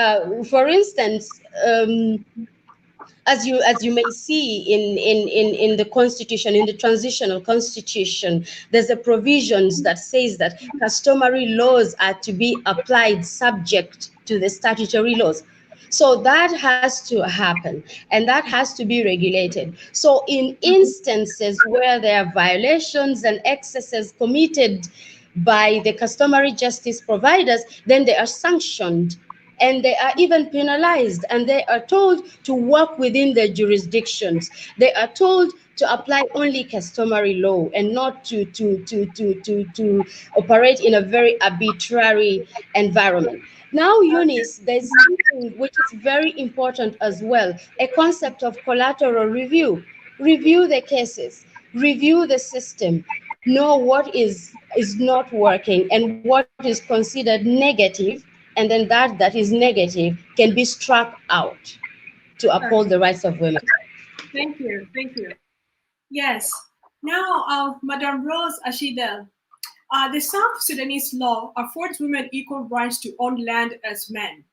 for instance, as you may see in the constitution, in the transitional constitution, there's a provisions that says that customary laws are to be applied subject to the statutory laws. So that has to happen, and that has to be regulated. So in instances where there are violations and excesses committed by the customary justice providers, then they are sanctioned, and they are even penalized, and they are told to work within their jurisdictions. They are told to apply only customary law and not to operate in a very arbitrary environment. Now, Eunice, there's something which is very important as well, a concept of collateral review. Review the cases, review the system, know what is not working and what is considered negative, and then that is negative can be struck out to uphold the rights of women. Thank you. Yes. Now, Madame Rose Ashidel, The South Sudanese law affords women equal rights to own land as men.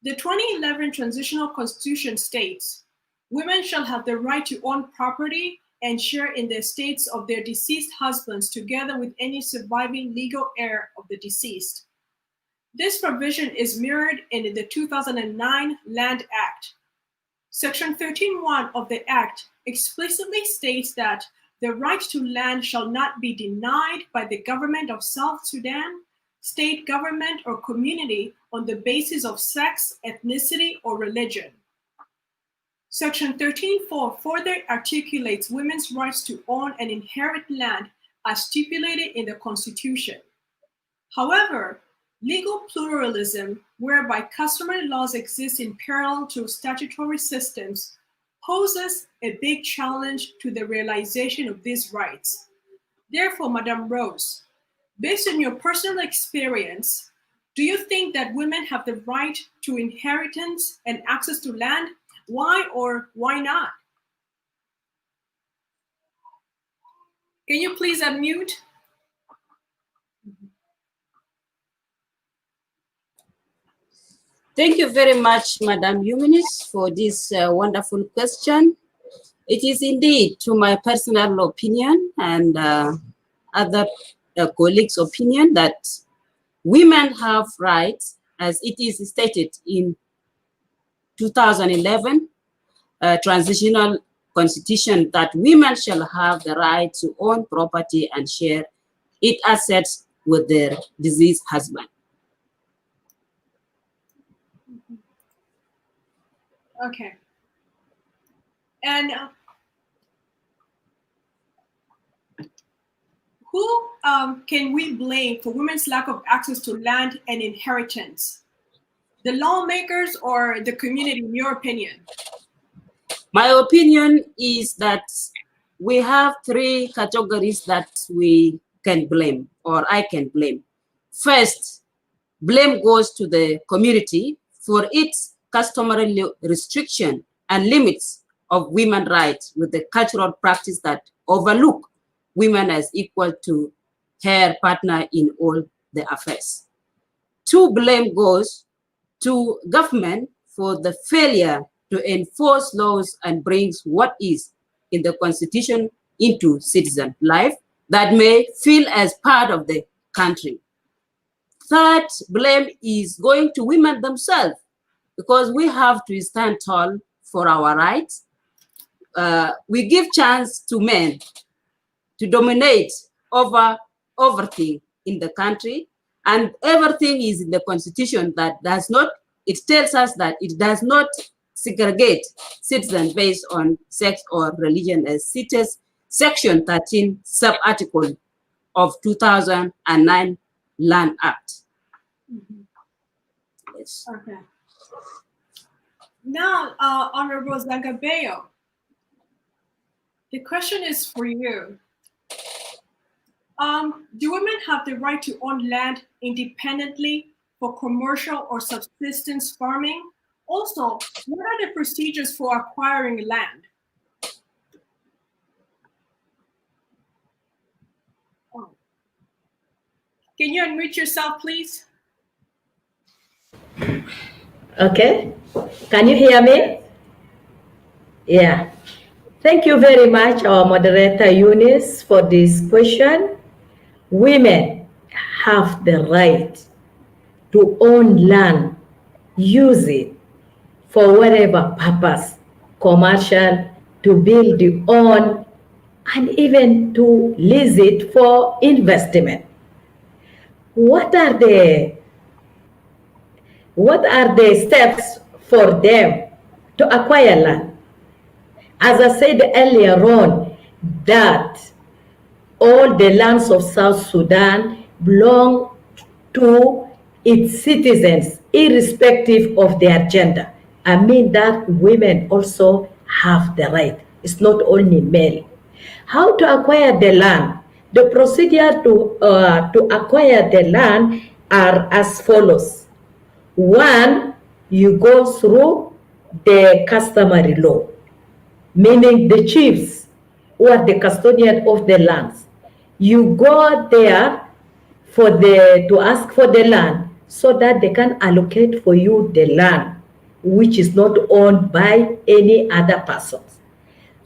The 2011 Transitional Constitution states, women shall have the right to own property and share in the estates of their deceased husbands together with any surviving legal heir of the deceased. This provision is mirrored in the 2009 Land Act. Section 13(1) of the Act explicitly states that the right to land shall not be denied by the government of South Sudan, state government, or community on the basis of sex, ethnicity, or religion. Section 13(4) further articulates women's rights to own and inherit land as stipulated in the Constitution. However, legal pluralism, whereby customary laws exist in parallel to statutory systems, poses a big challenge to the realization of these rights. Therefore, Madam Rose, based on your personal experience, do you think that women have the right to inheritance and access to land? Why or why not? Can you please unmute? Thank you very much, Madam Humanist, for this wonderful question. It is indeed, to my personal opinion and other colleagues' opinion, that women have rights, as it is stated in 2011 Transitional Constitution, that women shall have the right to own property and share its assets with their deceased husband. Okay. And who can we blame for women's lack of access to land and inheritance? The lawmakers or the community, in your opinion? My opinion is that we have three categories that we can blame, or I can blame. First, blame goes to the community for its customary restriction and limits of women's rights with the cultural practice that overlook women as equal to her partner in all the affairs. Two, blame goes to government for the failure to enforce laws and brings what is in the Constitution into citizen life that may feel as part of the country. Third, blame is going to women themselves, because we have to stand tall for our rights. We give chance to men to dominate over everything in the country, and everything is in the Constitution that does not, it tells us that it does not segregate citizens based on sex or religion, as cites Section 13, sub-article of 2009 Land Act. Mm-hmm. Yes. Okay. Now, Honorable Zangabeo, the question is for you. Do women have the right to own land independently for commercial or subsistence farming? Also, what are the procedures for acquiring land? Oh. Can you unmute yourself, please? Okay, can you hear me? Yeah. Thank you very much, our moderator Eunice, for this question. Women have the right to own land, use it for whatever purpose, commercial, to build their own, and even to lease it for investment. What are the steps for them to acquire land? As I said earlier on, that all the lands of South Sudan belong to its citizens, irrespective of their gender. I mean that women also have the right. It's not only male. How to acquire the land? The procedure to acquire the land are as follows. One, you go through the customary law, meaning the chiefs who are the custodian of the lands. You go there to ask for the land so that they can allocate for you the land which is not owned by any other persons.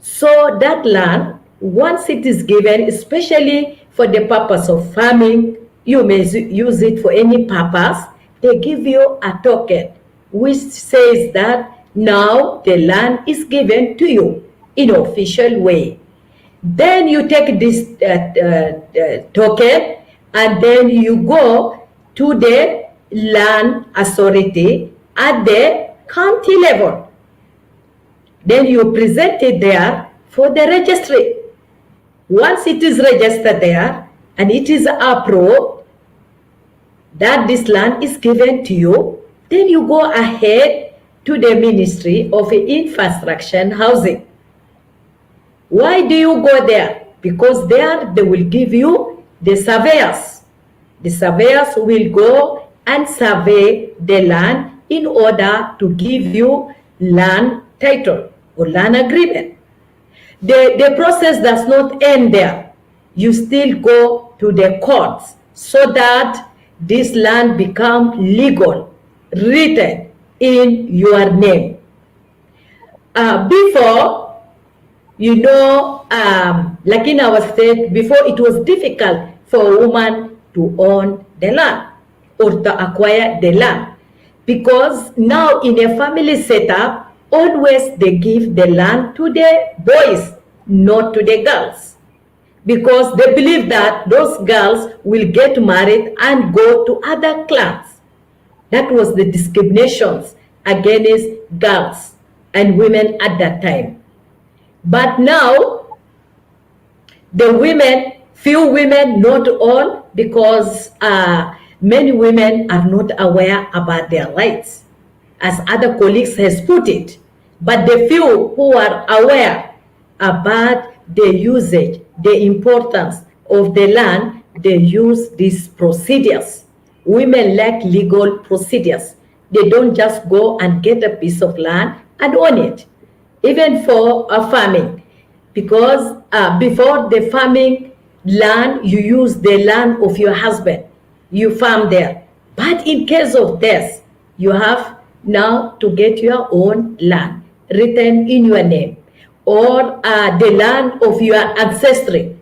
So that land, once it is given, especially for the purpose of farming, you may use it for any purpose. They give you a token which says that now the land is given to you in an official way. Then you take this token and then you go to the land authority at the county level. Then you present it there for the registry. Once it is registered there and it is approved that this land is given to you, then you go ahead to the Ministry of Infrastructure and Housing. Why do you go there? Because there they will give you the surveyors. The surveyors will go and survey the land in order to give you land title or land agreement. The process does not end there. You still go to the courts so that this land become legal, written in your name. Before, you know, like in our state, before it was difficult for a woman to own the land or to acquire the land, because now in a family setup, always they give the land to the boys, not to the girls, because they believe that those girls will get married and go to other clans. That was the discriminations against girls and women at that time. But now, the women, few women, not all, because many women are not aware about their rights, as other colleagues has put it. But the few who are aware about the usage, the importance of the land, they use these procedures. Women like legal procedures. They don't just go and get a piece of land and own it. Even for farming, because before the farming land, you use the land of your husband, you farm there. But in case of death, you have now to get your own land written in your name, or the land of your ancestry,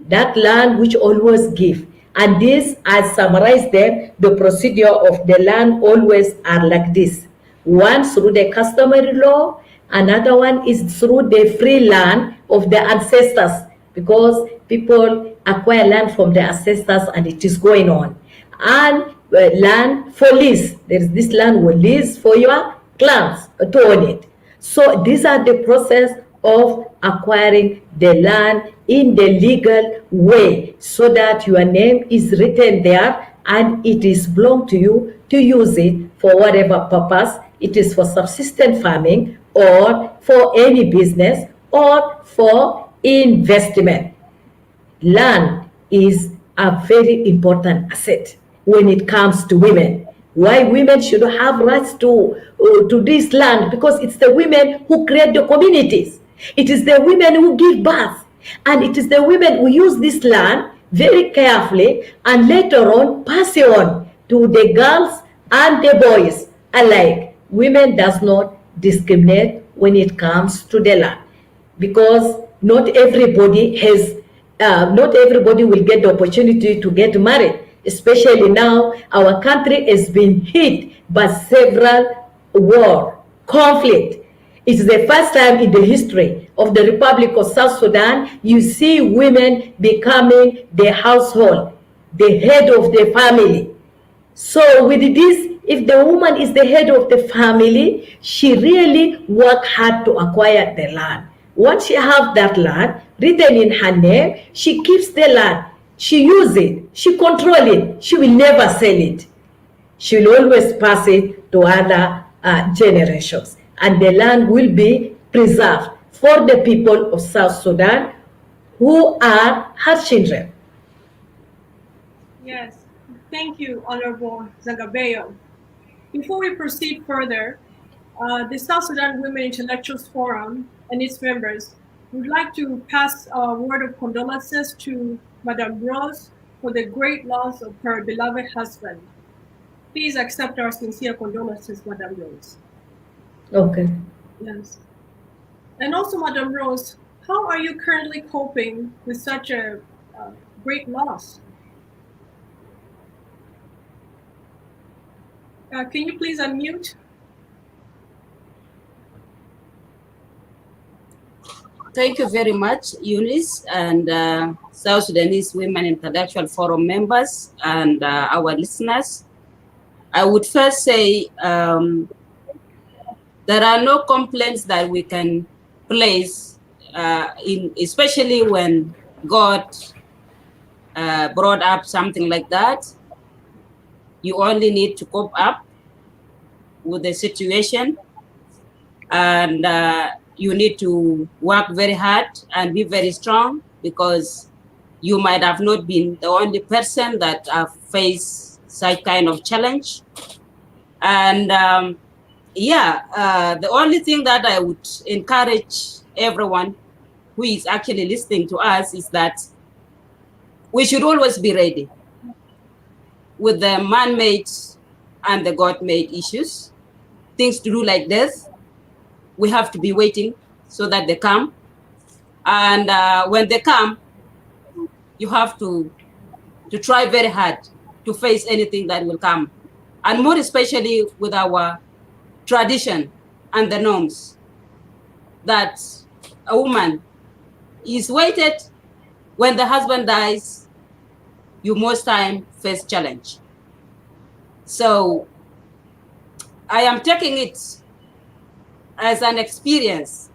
that land which always give. And this, I summarize them, the procedure of the land always are like this. One through the customary law, another one is through the free land of the ancestors, because people acquire land from the ancestors and it is going on. And land for lease. There is this land will lease for your clans to own it. So these are the process of acquiring the land in the legal way, so that your name is written there and it is belong to you to use it for whatever purpose. It is for subsistence farming or for any business or for investment. Land is a very important asset when it comes to women. Why women should have rights to this land? Because it's the women who create the communities. It is the women who give birth. And it is the women who use this land very carefully and later on pass it on to the girls and the boys alike. Women does not discriminate when it comes to the land, because not everybody has, not everybody will get the opportunity to get married. Especially now, our country has been hit by several war, conflict. It's the first time in the history of the Republic of South Sudan you see women becoming the household, the head of the family. So with this, if the woman is the head of the family, she really work hard to acquire the land. Once she have that land written in her name, she keeps the land. She use it, she control it, she will never sell it. She will always pass it to other generations. And the land will be preserved for the people of South Sudan who are her children. Yes, thank you, Honorable Zagabeo. Before we proceed further, the South Sudan Women Intellectuals Forum and its members would like to pass a word of condolences to Madame Rose for the great loss of her beloved husband. Please accept our sincere condolences, Madam Rose. Okay. Yes. And also, Madam Rose, how are you currently coping with such a great loss? Can you please unmute? Thank you very much, Eunice, and South Sudanese Women Intellectual Forum members and our listeners. I would first say there are no complaints that we can place especially when God brought up something like that. You only need to cope up with the situation, and you need to work very hard and be very strong, because you might have not been the only person that faced such kind of challenge. And the only thing that I would encourage everyone who is actually listening to us is that we should always be ready with the man-made and the God-made issues. Things to do like this, we have to be waiting so that they come. And when they come, you have to try very hard to face anything that will come. And more especially with our tradition and the norms, that a woman is waited when the husband dies, you most time face challenge. So I am taking it as an experience,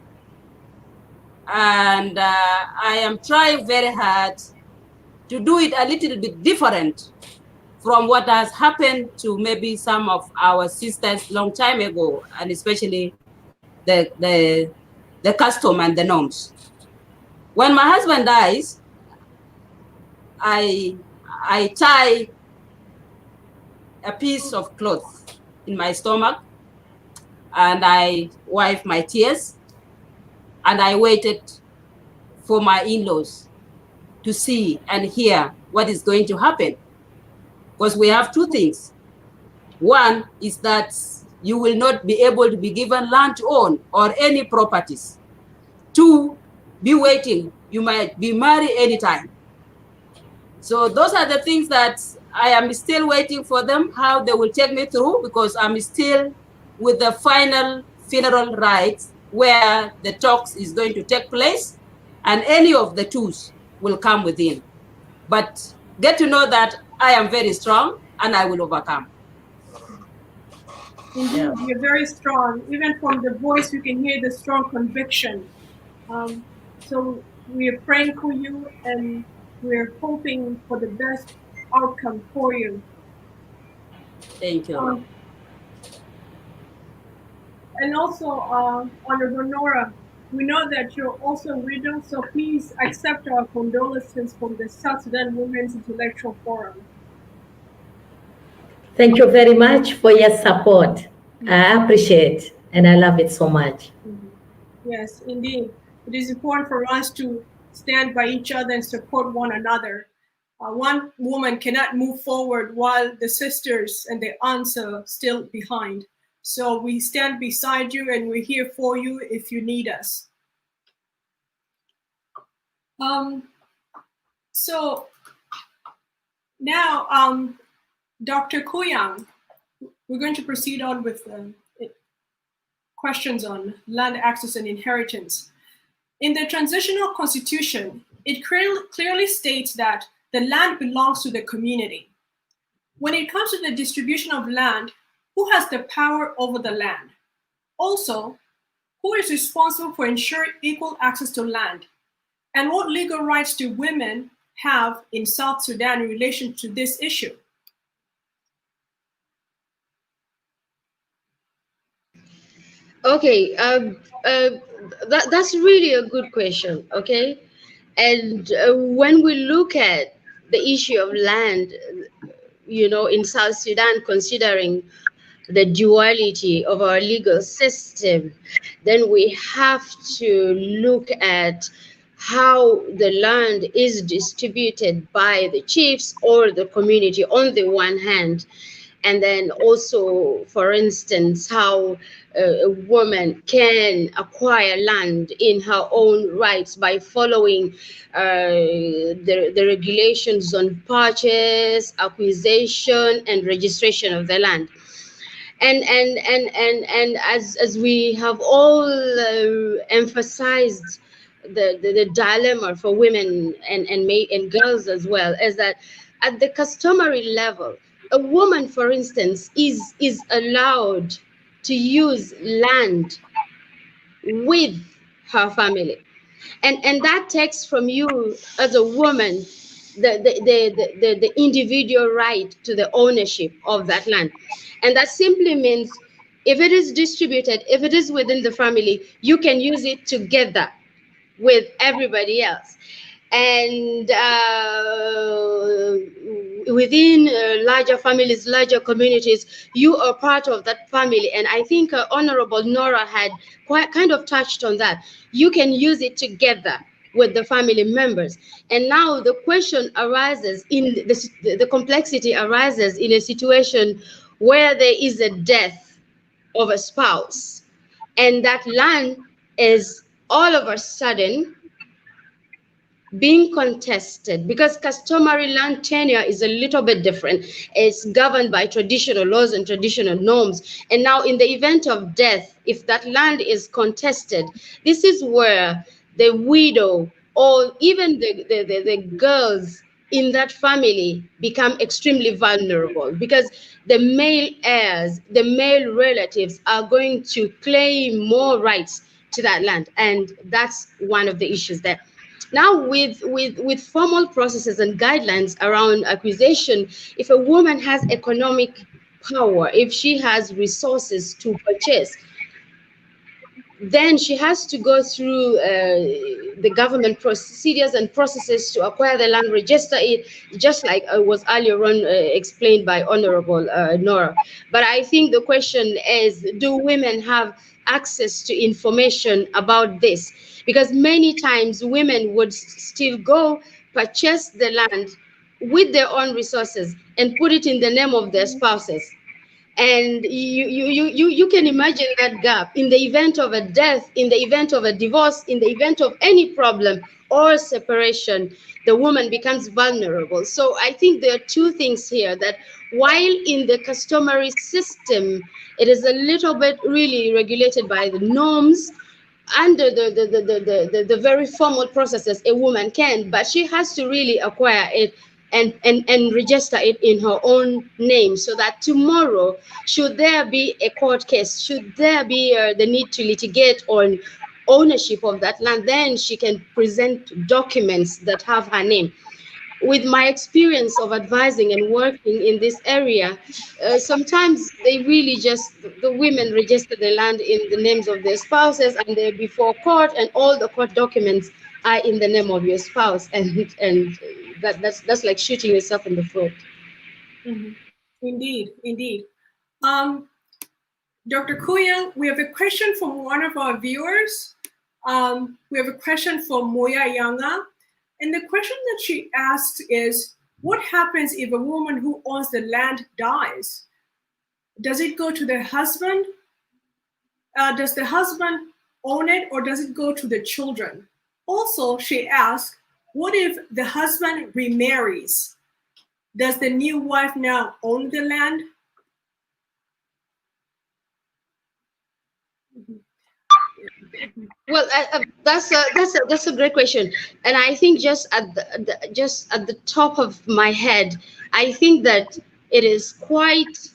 and I am trying very hard to do it a little bit different from what has happened to maybe some of our sisters long time ago, and especially the custom and the norms. When my husband dies, I tie a piece of cloth in my stomach, and I wipe my tears, and I waited for my in-laws to see and hear what is going to happen. Because we have two things. One is that you will not be able to be given land to own or any properties. Two, be waiting. You might be married anytime. So those are the things that I am still waiting for them, how they will take me through, because I'm still with the final funeral rites where the talks is going to take place, and any of the twos will come within. But get to know that I am very strong and I will overcome. Indeed, you're very strong. Even from the voice, you can hear the strong conviction. So we are praying for you, and we're hoping for the best outcome for you. Thank you. And also, Honorable Nora, we know that you're also a widow, so please accept our condolences from the South Sudan Women's Intellectual Forum. Thank you very much for your support. I appreciate and I love it so much. Yes, indeed. It is important for us to stand by each other and support one another. One woman cannot move forward while the sisters and the aunts are still behind. So we stand beside you and we're here for you if you need us. So now, Dr. Kuyang, we're going to proceed on with questions on land access and inheritance. In the transitional constitution, it clearly states that the land belongs to the community. When it comes to the distribution of land, who has the power over the land? Also, who is responsible for ensuring equal access to land? And what legal rights do women have in South Sudan in relation to this issue? Okay, that's really a good question, okay? And when we look at the issue of land, in South Sudan, considering the duality of our legal system, then we have to look at how the land is distributed by the chiefs or the community on the one hand, and then also, for instance, how a woman can acquire land in her own rights by following the regulations on purchase, acquisition, and registration of the land. And as we have all emphasized, the dilemma for women and girls as well is that at the customary level, a woman, for instance, is allowed to use land with her family, and that takes from you as a woman the individual right to the ownership of that land. And that simply means if it is distributed, if it is within the family, you can use it together with everybody else. And within larger families, larger communities, you are part of that family. And I think Honorable Nora had quite kind of touched on that. You can use it together with the family members. And now the question arises in the complexity arises in a situation where there is a death of a spouse, and that land is all of a sudden being contested, because customary land tenure is a little bit different. It's governed by traditional laws and traditional norms. And now in the event of death, if that land is contested, this is where the widow or even the girls in that family become extremely vulnerable, because the male heirs, the male relatives are going to claim more rights to that land. And that's one of the issues there. Now, with formal processes and guidelines around acquisition, if a woman has economic power, if she has resources to purchase, then she has to go through the government procedures and processes to acquire the land, register it, just like was earlier on explained by Honorable Nora. But I think the question is, do women have access to information about this? Because many times women would still go purchase the land with their own resources and put it in the name of their spouses. And you can imagine that gap in the event of a death, in the event of a divorce, in the event of any problem or separation, the woman becomes vulnerable. So I think there are two things here, that while in the customary system, it is a little bit really regulated by the norms, under the very formal processes a woman can, but she has to really acquire it and register it in her own name, so that tomorrow, should there be a court case, should there be the need to litigate on ownership of that land, then she can present documents that have her name. With my experience of advising and working in this area, sometimes they really just, the women register the land in the names of their spouses, and they're before court, and all the court documents are in the name of your spouse, and that's like shooting yourself in the foot. Mm-hmm. Indeed, indeed. Dr. Kuya, we have a question from one of our viewers. We have a question from Moya Yanga. And the question that she asks is, what happens if a woman who owns the land dies? Does it go to the husband? Does the husband own it, or does it go to the children? Also, she asks, what if the husband remarries? Does the new wife now own the land? Well, that's a great question, and I think just at the top of my head, I think that it is quite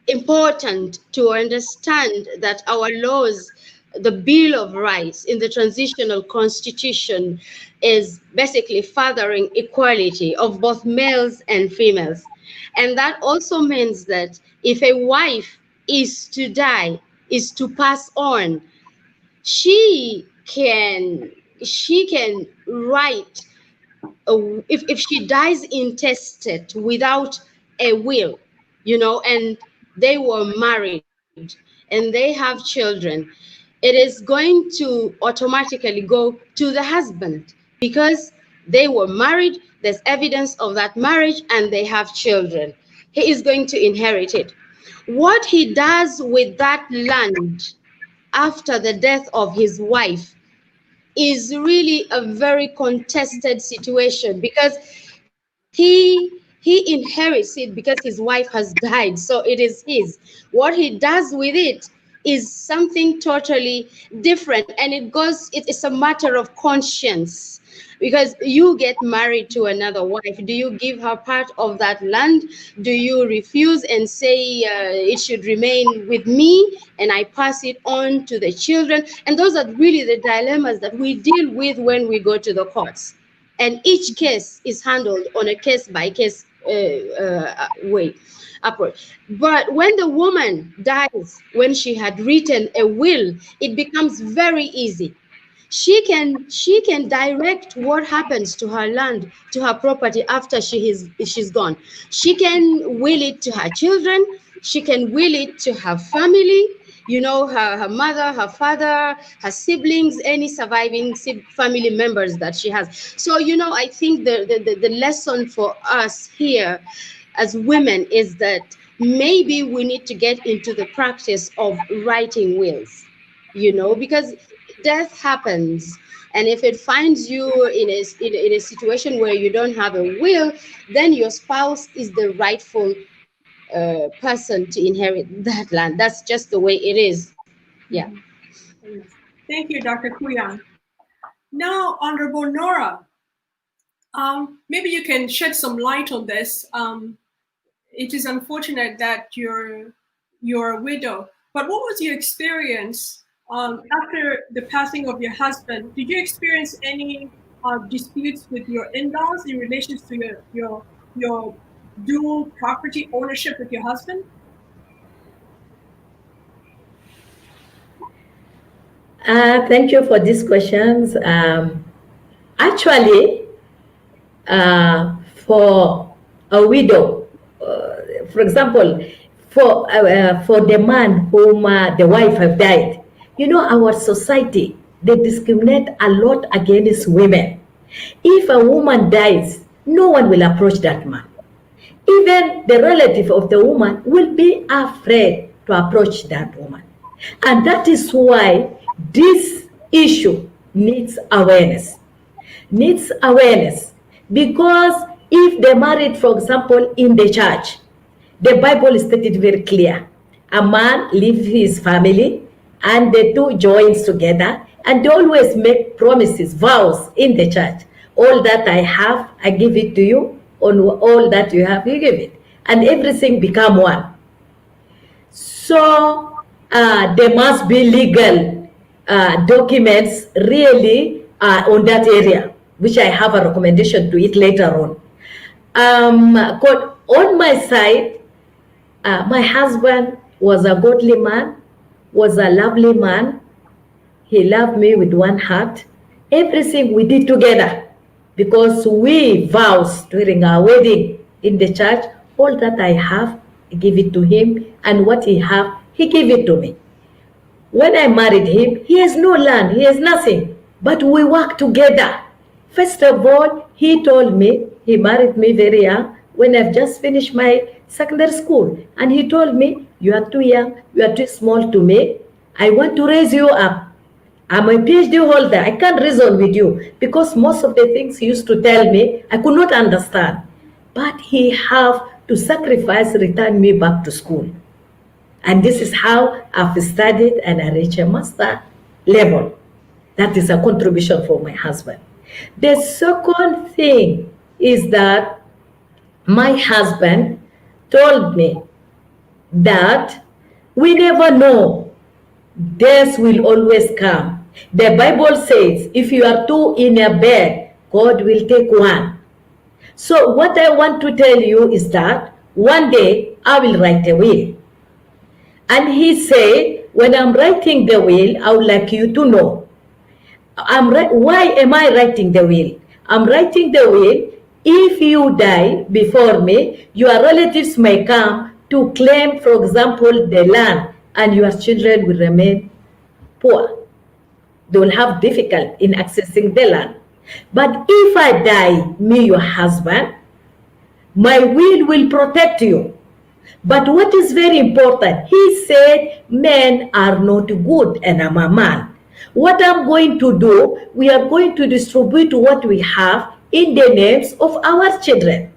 important to understand that our laws, the Bill of Rights in the Transitional Constitution, is basically furthering equality of both males and females, and that also means that if a wife is to die, is to pass on, she can write if she dies intestate without a will, and they were married and they have children, it is going to automatically go to the husband because they were married, there's evidence of that marriage, and they have children. He is going to inherit it. What he does with that land after the death of his wife is really a very contested situation because he inherits it because his wife has died, so it is his. What he does with it is something totally different, and it's a matter of conscience because you get married to another wife. Do you give her part of that land? Do you refuse and say it should remain with me and I pass it on to the children? And those are really the dilemmas that we deal with when we go to the courts, and each case is handled on a case by case way approach. But when the woman dies, when she had written a will, it becomes very easy. She can direct what happens to her land, to her property after she's gone. She can will it to her children. She can will it to her family, her mother, her father, her siblings, any surviving family members that she has. So I think the lesson for us here as women is that maybe we need to get into the practice of writing wills, because death happens, and if it finds you in a situation where you don't have a will, then your spouse is the rightful person to inherit that land. That's just the way it is. Yeah. Thank you, Dr. Kuyang. Now, Honorable Nora, maybe you can shed some light on this. It is unfortunate that you're a widow, but what was your experience after the passing of your husband? Did you experience any disputes with your in-laws in relation to your dual property ownership with your husband? Thank you for these questions. Actually, for a widow, for example, for the man whom the wife have died, our society, they discriminate a lot against women. If a woman dies, no one will approach that man. Even the relative of the woman will be afraid to approach that woman. And that is why this issue needs awareness. Because if they married, for example, in the church, the Bible stated very clear. A man leaves his family and the two joins together, and they always make promises, vows in the church. All that I have, I give it to you. On all that you have, you give it. And everything become one. So there must be legal documents really on that area, which I have a recommendation to it later on. On my side, my husband was a godly man, was a lovely man. He loved me with one heart. Everything we did together, because we vows during our wedding in the church, all that I have, I give it to him, and what he have, he gave it to me. When I married him, he has no land, he has nothing, but we work together. First of all, he told me, he married me very young, when I've just finished my secondary school, and he told me, you are too young, you are too small to me, I want to raise you up. I'm a PhD holder, I can't reason with you, because most of the things he used to tell me, I could not understand. But he have to sacrifice, return me back to school. And this is how I've studied and I reached a master level. That is a contribution for my husband. The second thing is that my husband told me that we never know, death will always come. The Bible says, if you are two in a bed, God will take one. So what I want to tell you is that one day I will write a will. And he said, when I'm writing the will, I would like you to know. Why am I writing the will? I'm writing the will. If you die before me, your relatives may come to claim, for example, the land, and your children will remain poor. They will have difficulty in accessing the land. But if I die, me, your husband, my will protect you. But what is very important, he said, men are not good and I'm a man. What I'm going to do, we are going to distribute what we have in the names of our children.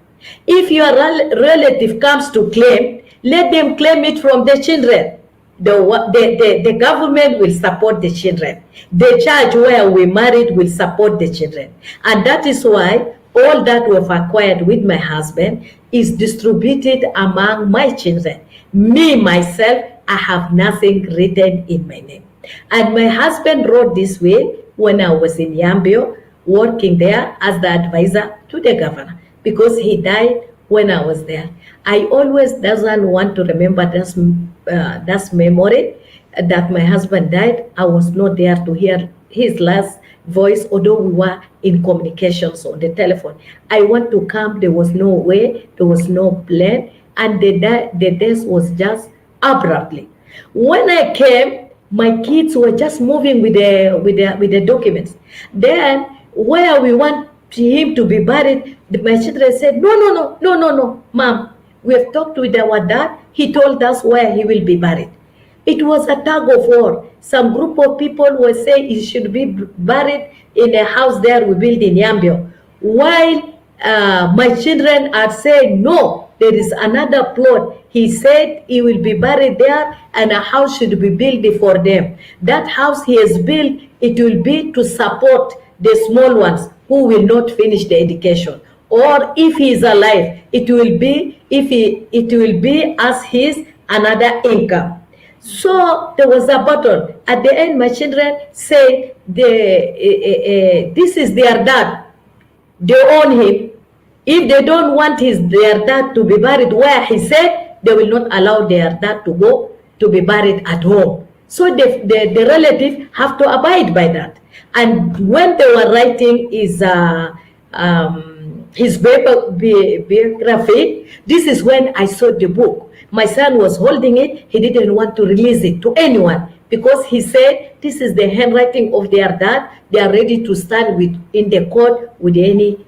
If your relative comes to claim, let them claim it from the children. The government will support the children. The church where we married will support the children. And that is why all that we've acquired with my husband is distributed among my children. Me, myself, I have nothing written in my name. And my husband wrote this will when I was in Yambio, working there as the advisor to the governor, because he died when I was there. I always doesn't want to remember that memory that my husband died. I was not there to hear his last voice, although we were in communications on the telephone. I want to come, there was no way, there was no plan, and the death was just abruptly. When I came, my kids were just moving with the documents. Then where we want him to be buried, my children said, no, mom, we have talked with our dad. He told us where he will be buried. It was a tug of war. Some group of people were saying he should be buried in a house there we built in Yambio, while my children are saying, no, there is another plot. He said he will be buried there and a house should be built for them. That house he has built, it will be to support the small ones who will not finish the education. Or if he is alive, it will be as his another income. So there was a battle. At the end, my children say this is their dad. They own him. If they don't want their dad to be buried where he said, they will not allow their dad to go to be buried at home. So the relative have to abide by that. And when they were writing his biography, this is when I saw the book. My son was holding it. He didn't want to release it to anyone because he said, this is the handwriting of their dad. They are ready to stand in the court with any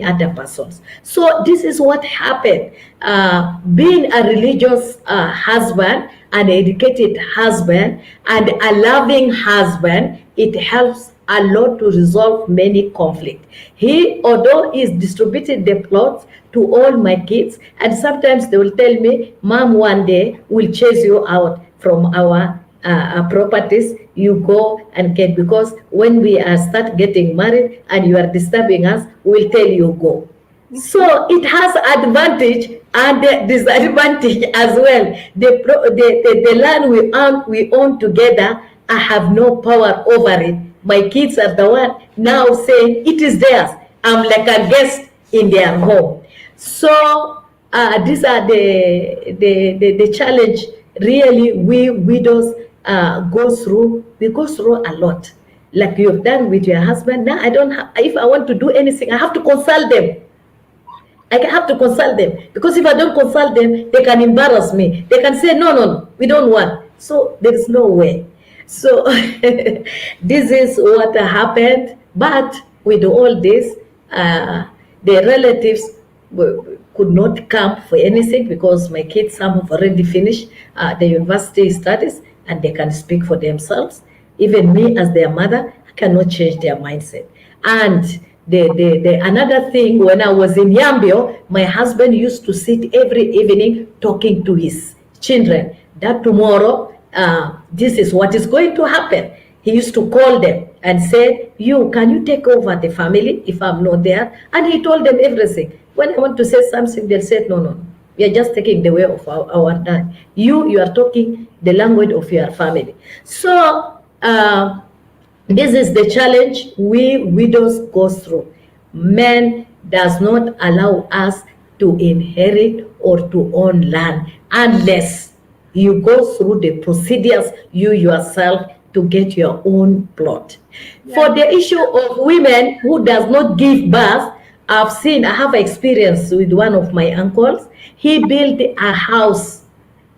other persons. So this is what happened. Being a religious husband, an educated husband, and a loving husband, it helps a lot to resolve many conflicts. He, although he's distributed the plots to all my kids, and sometimes they will tell me, Mom, one day we'll chase you out from our properties. You go and get, because when we start getting married and you are disturbing us, we'll tell you go. So it has advantage and disadvantage as well. The land we own together, I have no power over it. My kids are the one now saying it is theirs. I'm like a guest in their home. So these are the challenge really we widows go through. We go through a lot. Like you've done with your husband. Now I don't have, if I want to do anything, I have to consult them. I have to consult them, because if I don't consult them, they can embarrass me. They can say, no, we don't want. So there is no way. So this is what happened. But with all this, the relatives could not come for anything, because my kids, some have already finished the university studies and they can speak for themselves. Even me as their mother, I cannot change their mindset. And the another thing, when I was in Yambio, my husband used to sit every evening talking to his children that tomorrow this is what is going to happen. He used to call them and say, can you take over the family if I'm not there? And he told them everything. When I want to say something, they'll say, no, we are just taking the way of our dad. You are talking the language of your family. So this is the challenge we widows go through. Men does not allow us to inherit or to own land unless you go through the procedures you yourself to get your own plot. For the issue of women who does not give birth, I have experience with one of my uncles. He built a house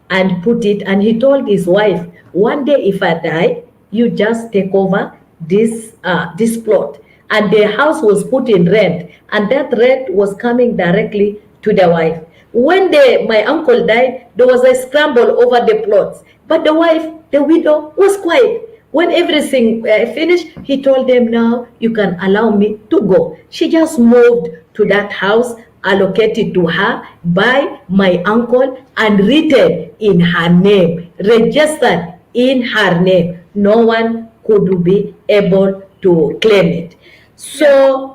and put it, and he told his wife, one day if I die, you just take over this plot. And the house was put in rent, and that rent was coming directly to the wife. When my uncle died, there was a scramble over the plots, but the wife, the widow, was quiet. When everything finished, he told them, now you can allow me to go. She just moved to that house allocated to her by my uncle and written in her name, registered in her name. No one could be able to claim it. So,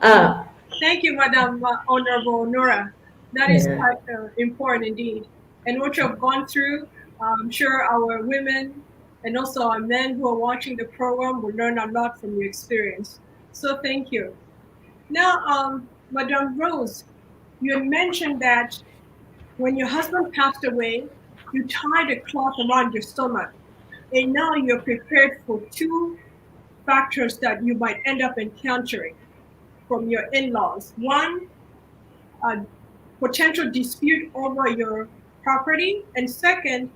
Thank you, Madam Honorable Nora. That is Yeah. quite important indeed. And what you have gone through, I'm sure our women and also our men who are watching the program will learn a lot from your experience. So thank you. Now, Madam Rose, you had mentioned that when your husband passed away, you tied a cloth around your stomach. And now you're prepared for two factors that you might end up encountering from your in-laws. One, a potential dispute over your property, and second,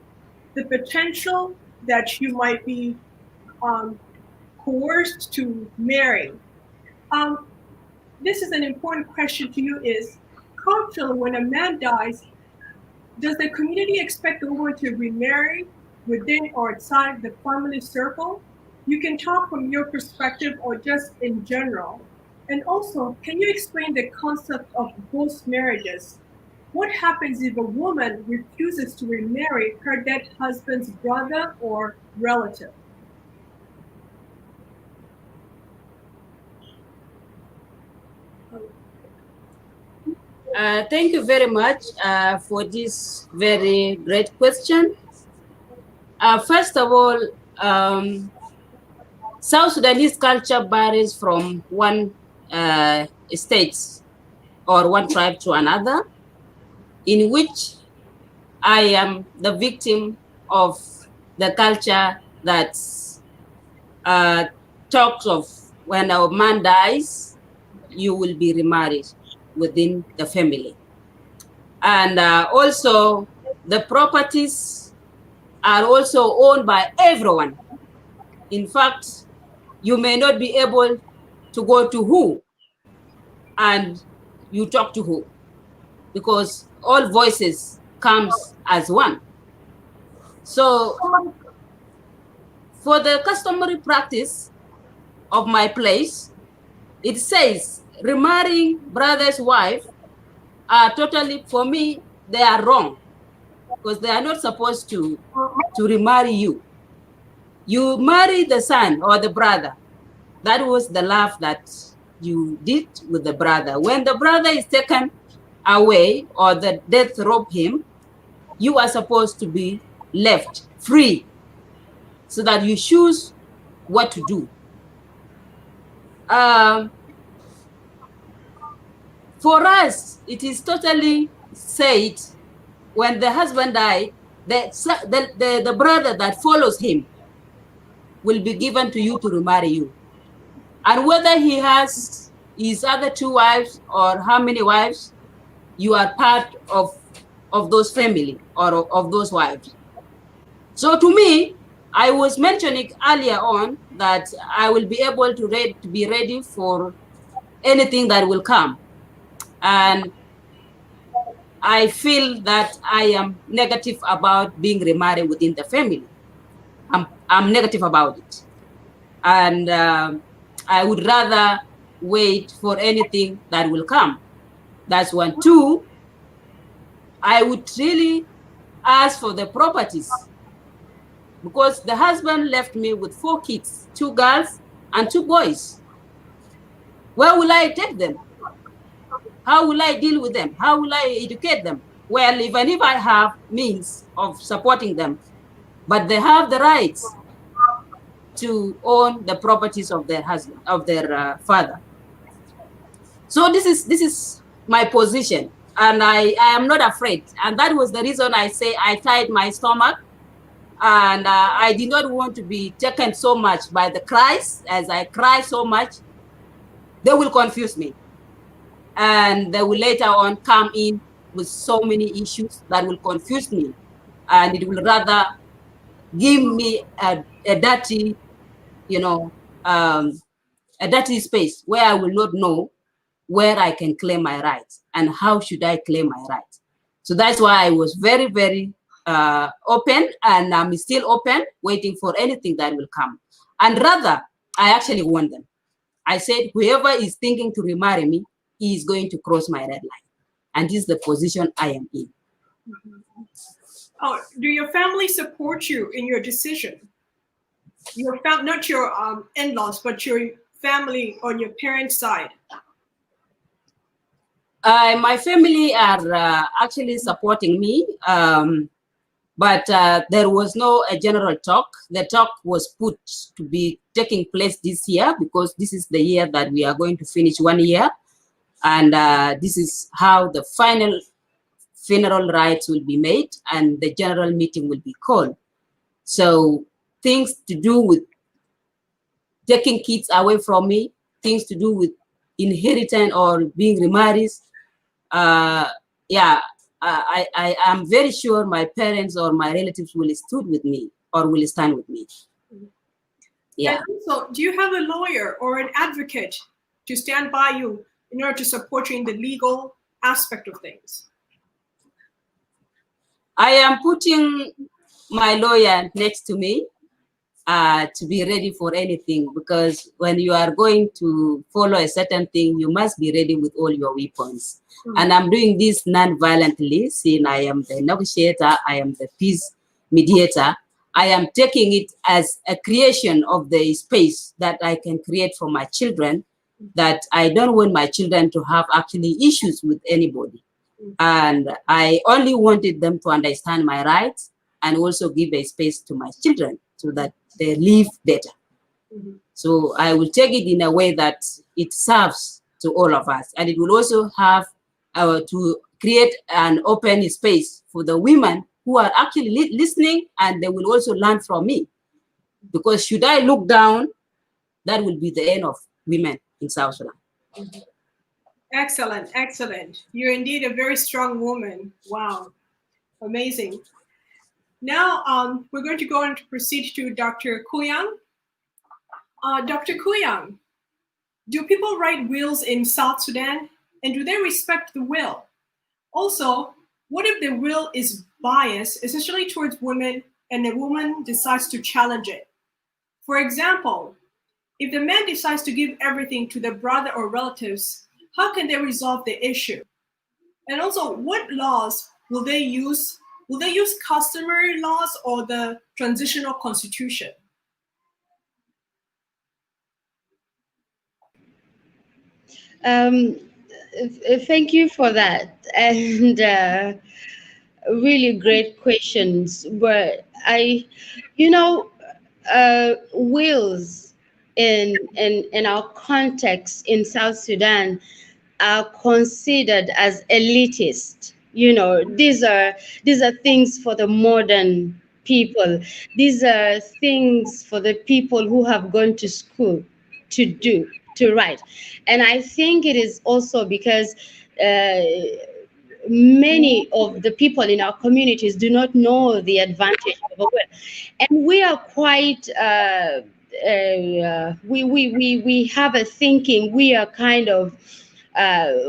the potential that you might be coerced to marry. This is an important question to you is, culturally, when a man dies, does the community expect the woman to remarry within or outside the family circle? You can talk from your perspective or just in general. And also, can you explain the concept of ghost marriages? What happens if a woman refuses to remarry her dead husband's brother or relative? Thank you very much for this very great question. First of all, South Sudanese culture varies from one state or one tribe to another, in which I am the victim of the culture that talks of when a man dies, you will be remarried within the family. And also the properties are also owned by everyone. In fact, you may not be able to go to who and you talk to who, because all voices comes as one. So for the customary practice of my place, it says remarrying brother's wife are totally, for me, they are wrong, because they are not supposed to remarry you. You marry the son or the brother. That was the love that you did with the brother. When the brother is taken away or the death robbed him, you are supposed to be left free so that you choose what to do. For us, it is totally said when the husband died, the brother that follows him will be given to you to remarry you. And whether he has his other two wives or how many wives, you are part of those family or of those wives. So to me, I was mentioning earlier on that I will be able to be ready for anything that will come. And I feel that I am negative about being remarried within the family. I'm negative about it. And I would rather wait for anything that will come. That's one. Two, I would really ask for the properties, because the husband left me with 4 kids, 2 girls and 2 boys. Where will I take them? How will I deal with them? How will I educate them? Well, even if I have means of supporting them, but they have the rights to own the properties of their husband, of their father. So this is my position, and I am not afraid. And that was the reason I say I tied my stomach, and I did not want to be taken so much by the cries. As I cry so much, they will confuse me, and they will later on come in with so many issues that will confuse me, and it will rather give me a dirty you know, a dirty space where I will not know where I can claim my rights and how should I claim my rights. So that's why I was very, very open, and I'm still open, waiting for anything that will come. And rather, I actually warned them. I said, whoever is thinking to remarry me is going to cross my red line. And this is the position I am in. Oh, do your family support you in your decision? Your not your in-laws, but your family on your parents' side. My family are actually supporting me, but there was no general talk. The talk was put to be taking place this year because this is the year that we are going to finish 1 year. And this is how the final funeral rites will be made and the general meeting will be called. So things to do with taking kids away from me, things to do with inheritance or being remarried, yeah, I am very sure my parents or my relatives will stood with me or will stand with me. Yeah. And also, do you have a lawyer or an advocate to stand by you in order to support you in the legal aspect of things? I am putting my lawyer next to me to be ready for anything, because when you are going to follow a certain thing, you must be ready with all your weapons. And I'm doing this non-violently, seeing I am the negotiator, I am the peace mediator. I am taking it as a creation of the space that I can create for my children, that I don't want my children to have actually issues with anybody. And I only wanted them to understand my rights and also give a space to my children so that they live better. So I will take it in a way that it serves to all of us. And it will also have to create an open space for the women who are actually listening, and they will also learn from me. Because should I look down, that will be the end of women in South Sudan. Excellent, excellent. You're indeed a very strong woman. Wow, amazing. Now we're going to go on to proceed to Dr. Kuyang. Dr. Kuyang, do people write wills in South Sudan, and do they respect the will? Also, what if the will is biased, essentially towards women, and the woman decides to challenge it? For example, if the man decides to give everything to the brother or relatives, how can they resolve the issue? And also, what laws will they use? Will they use customary laws or the transitional constitution? Thank you for that, and really great questions. But wills in our context in South Sudan are considered as elitist. These are things for the modern people. These are things for the people who have gone to school to write. And I think it is also because many of the people in our communities do not know the advantage of a will, and we are quite we have a thinking. We are kind of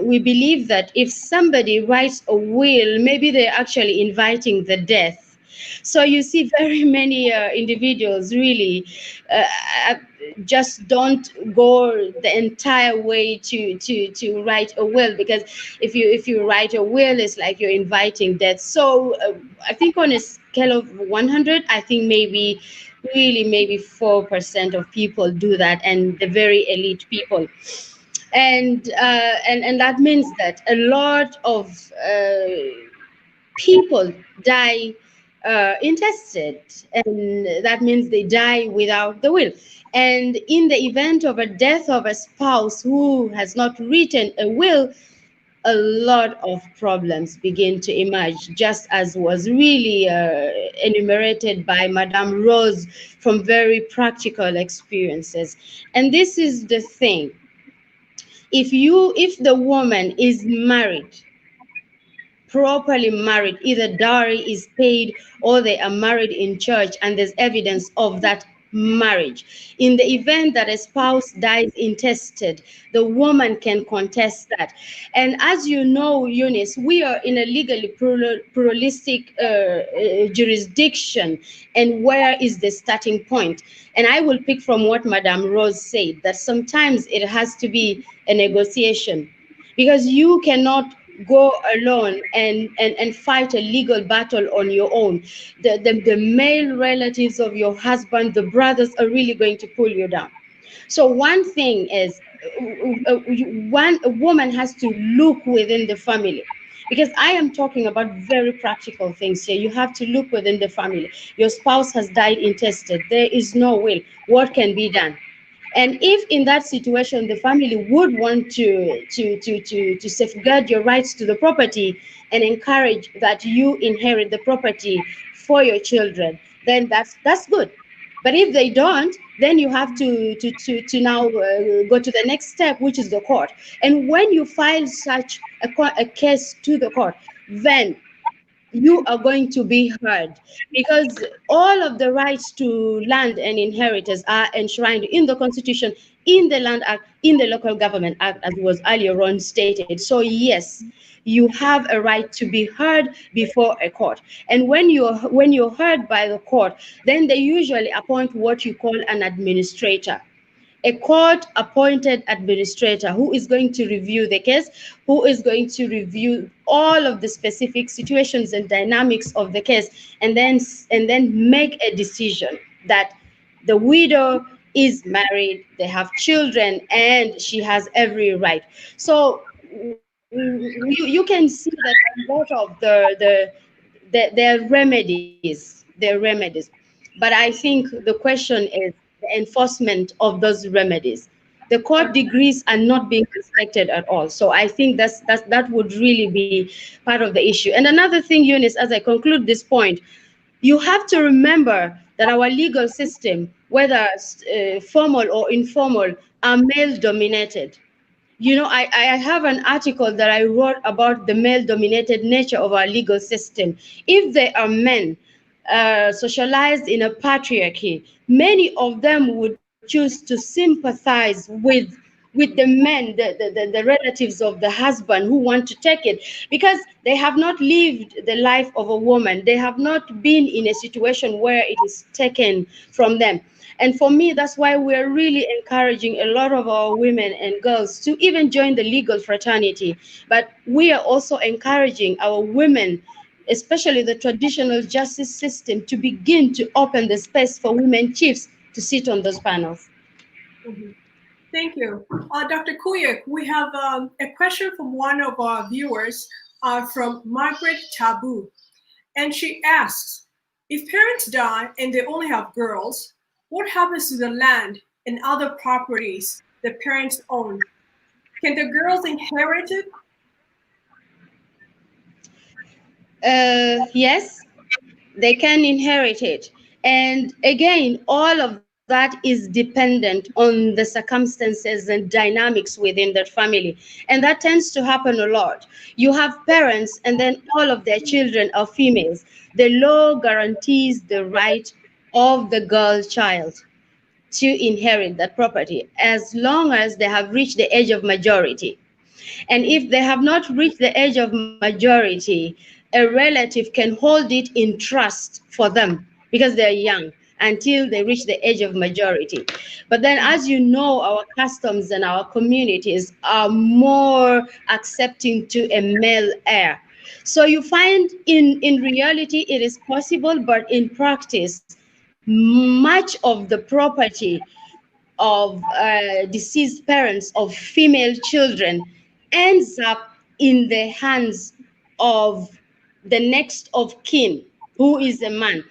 we believe that if somebody writes a will, maybe they're actually inviting the death. So you see very many individuals really just don't go the entire way to write a will, because if you write a will, it's like you're inviting death. So I think on a scale of 100, I think maybe 4% of people do that, and the very elite people. And that means that a lot of people die intestate, and that means they die without the will. And in the event of a death of a spouse who has not written a will, a lot of problems begin to emerge, just as was really enumerated by Madame Rose from very practical experiences. And this is the thing. If the woman is married, properly married, either dowry is paid or they are married in church, and there's evidence of that marriage. In the event that a spouse dies intestate, the woman can contest that. And as you know, Eunice, we are in a legally pluralistic jurisdiction. And where is the starting point? And I will pick from what Madame Rose said, that sometimes it has to be a negotiation, because you cannot go alone and fight a legal battle on your own. The male relatives of your husband, the brothers, are really going to pull you down. So one thing is, a woman has to look within the family, because I am talking about very practical things here. You have to look within the family. Your spouse has died intestate. There is no will. What can be done? And if in that situation the family would want to safeguard your rights to the property and encourage that you inherit the property for your children, then that's good. But if they don't, then you have to now go to the next step, which is the court. And when you file such a case to the court, then you are going to be heard, because all of the rights to land and inheritance are enshrined in the Constitution, in the Land Act, in the Local Government Act, as was earlier on stated. So yes, you have a right to be heard before a court. And when you're heard by the court, then they usually appoint what you call an administrator, a court appointed administrator who is going to review the case, who is going to review all of the specific situations and dynamics of the case, and then make a decision that the widow is married, they have children, and she has every right. So you can see that a lot of their remedies. But I think the question is the enforcement of those remedies. The court degrees are not being respected at all. So I think that would really be part of the issue. And another thing, Eunice, as I conclude this point, you have to remember that our legal system, whether formal or informal, are male dominated. You know, I have an article that I wrote about the male dominated nature of our legal system. If they are men socialized in a patriarchy, many of them would choose to sympathize with the men, the relatives of the husband who want to take it, because they have not lived the life of a woman. They have not been in a situation where it is taken from them. And for me, that's why we're really encouraging a lot of our women and girls to even join the legal fraternity. But we are also encouraging our women, especially the traditional justice system, to begin to open the space for women chiefs to sit on those panels. Mhm. Thank you. Dr. Kuyak, we have a question from one of our viewers from Margaret Taboo. And she asks, if parents die and they only have girls, what happens to the land and other properties the parents own? Can the girls inherit it? Yes, they can inherit it. And again, all of that is dependent on the circumstances and dynamics within that family. And that tends to happen a lot. You have parents, and then all of their children are females. The law guarantees the right of the girl child to inherit that property as long as they have reached the age of majority. And if they have not reached the age of majority, a relative can hold it in trust for them because they're young until they reach the age of majority. But then, as you know, our customs and our communities are more accepting to a male heir. So you find in reality it is possible, but in practice, much of the property of deceased parents of female children ends up in the hands of the next of kin, who is a man.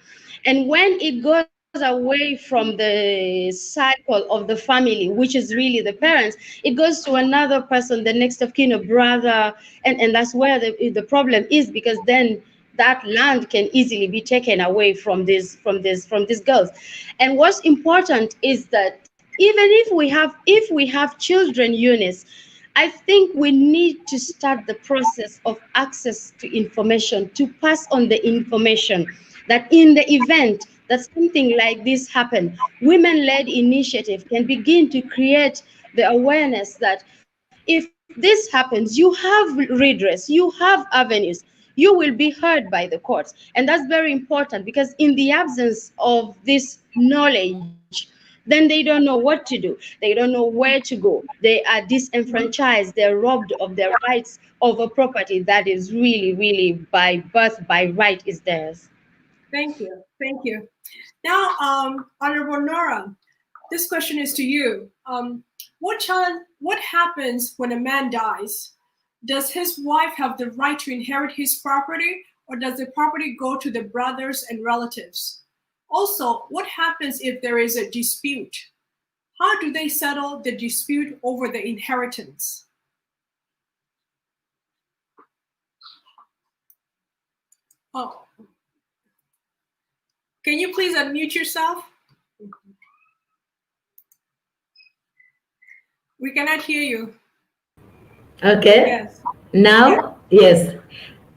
And when it goes away from the cycle of the family, which is really the parents, it goes to another person, the next of kin, a brother, and that's where the problem is, because then that land can easily be taken away from these girls. And what's important is that even if we have children, Eunice, I think we need to start the process of access to information, to pass on the information that in the event that something like this happen, women-led initiative can begin to create the awareness that if this happens, you have redress, you have avenues, you will be heard by the courts. And that's very important, because in the absence of this knowledge, then they don't know what to do. They don't know where to go. They are disenfranchised. They're robbed of their rights over property that is really, really by birth, by right is theirs. Thank you. Thank you. Now, Honorable Nora, this question is to you. What happens when a man dies? Does his wife have the right to inherit his property, or does the property go to the brothers and relatives? Also, what happens if there is a dispute? How do they settle the dispute over the inheritance? Oh. Can you please unmute yourself? We cannot hear you. Okay. Yes. Now, yes.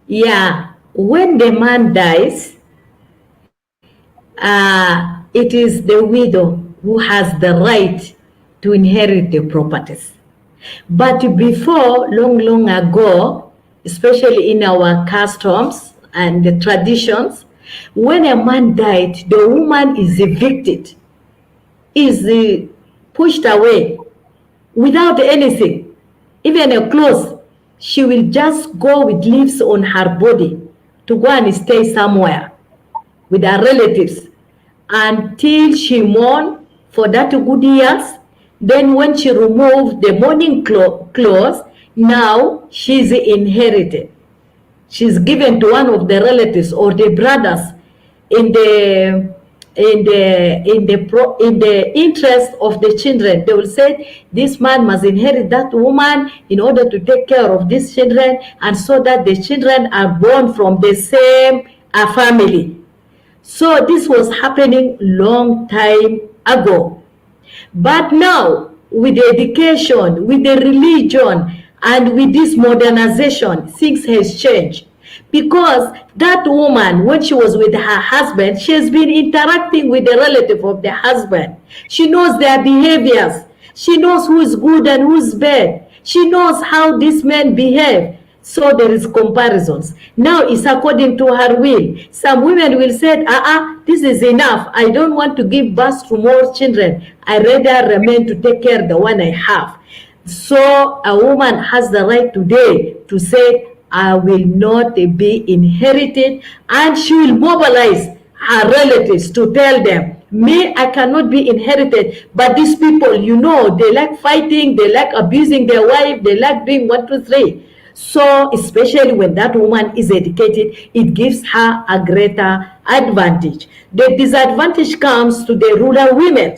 Yeah. When the man dies, it is the widow who has the right to inherit the properties. But before, long ago, especially in our customs and the traditions, when a man died, the woman is evicted, is pushed away without anything, even a clothes. She will just go with leaves on her body to go and stay somewhere with her relatives until she mourn for that good years. Then when she removed the mourning clothes, now she's inherited. She's given to one of the relatives or the brothers in the interest of the children. They will say this man must inherit that woman in order to take care of these children, and so that the children are born from the same family. So this was happening long time ago. But now, with the education, with the religion, and with this modernization, things has changed. Because that woman, when she was with her husband, she has been interacting with the relative of the husband. She knows their behaviors. She knows who is good and who is bad. She knows how these men behave. So there is comparisons. Now it's according to her will. Some women will say, this is enough. I don't want to give birth to more children. I rather remain to take care of the one I have. So a woman has the right today to say, I will not be inherited, and she will mobilize her relatives to tell them, me, I cannot be inherited, but these people, you know, they like fighting, they like abusing their wife, they like doing 1, 2, 3. So especially when that woman is educated, it gives her a greater advantage. The disadvantage comes to the rural women.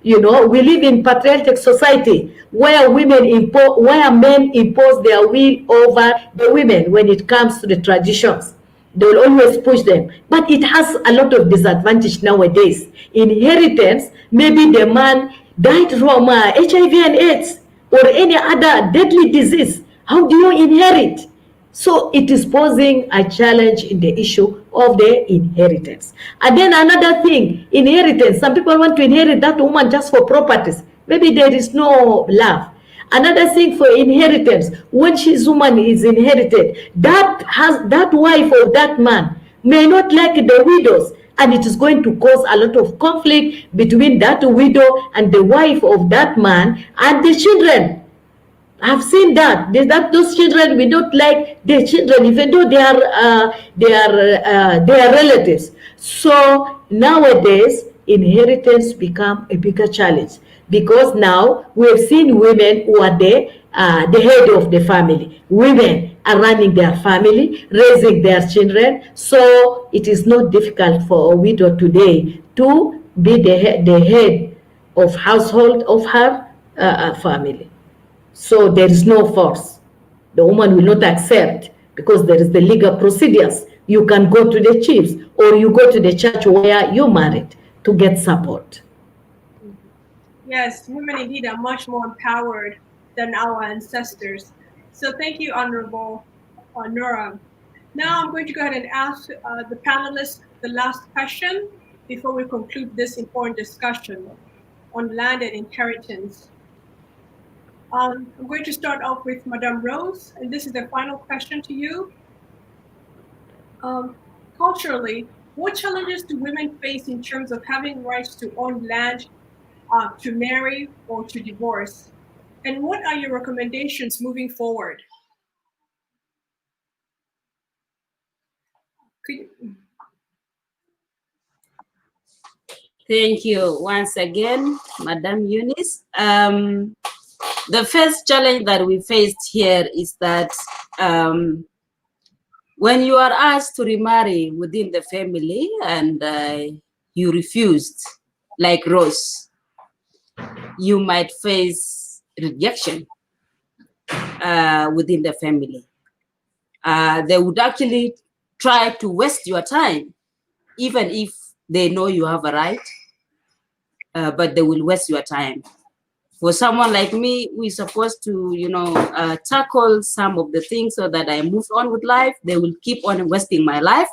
You know, we live in patriarchal society where where men impose their will over the women when it comes to the traditions. They will always push them. But it has a lot of disadvantage nowadays. Inheritance, maybe the man died from HIV and AIDS or any other deadly disease. How do you inherit? So it is posing a challenge in the issue of the inheritance. And then another thing, inheritance. Some people want to inherit that woman just for properties. Maybe there is no love. Another thing for inheritance, when this woman is inherited, that wife of that man may not like the widows, and it is going to cause a lot of conflict between that widow and the wife of that man and the children. I've seen that those children will not like their children, even though they are relatives. So nowadays, inheritance become a bigger challenge, because now we have seen women who are the head of the family. Women are running their family, raising their children. So it is not difficult for a widow today to be the head of household of her family. So there is no force. The woman will not accept, because there is the legal procedures. You can go to the chiefs, or you go to the church where you married to get support. Yes, women indeed are much more empowered than our ancestors. So thank you, Honorable Nora. Now I'm going to go ahead and ask the panelists the last question. before we conclude this important discussion on land and inheritance. I'm going to start off with Madame Rose, and this is the final question to you. Culturally, what challenges do women face in terms of having rights to own land, to marry, or to divorce? And what are your recommendations moving forward? Thank you once again, Madam Eunice. The first challenge that we faced here is that when you are asked to remarry within the family and you refused, like Rose, you might face rejection within the family. They would actually try to waste your time, even if they know you have a right, but they will waste your time. For someone like me, we're supposed to, tackle some of the things so that I move on with life. They will keep on wasting my life,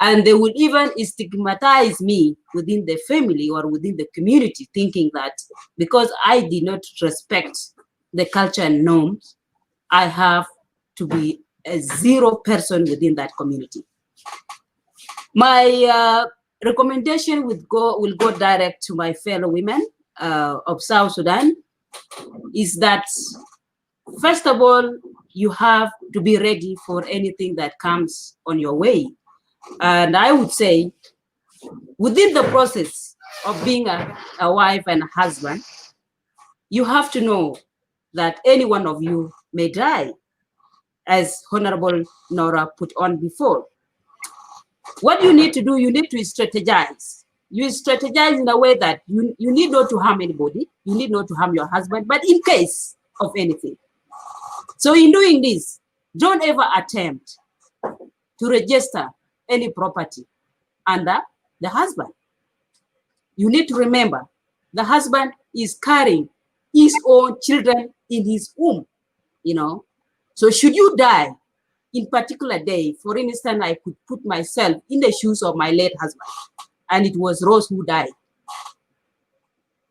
and they will even stigmatize me within the family or within the community, thinking that because I did not respect the culture and norms, I have to be a zero person within that community. My recommendation will go direct to my fellow women of South Sudan is that, first of all, you have to be ready for anything that comes on your way. And I would say, within the process of being a wife and a husband, you have to know that any one of you may die, as Honorable Nora put on before. What you need to do, you need to strategize. You strategize in a way that you need not to harm anybody, you need not to harm your husband, but in case of anything. So in doing this, don't ever attempt to register any property under the husband. You need to remember the husband is carrying his own children in his womb, So should you die in particular day, for instance, I could put myself in the shoes of my late husband, and it was Rose who died.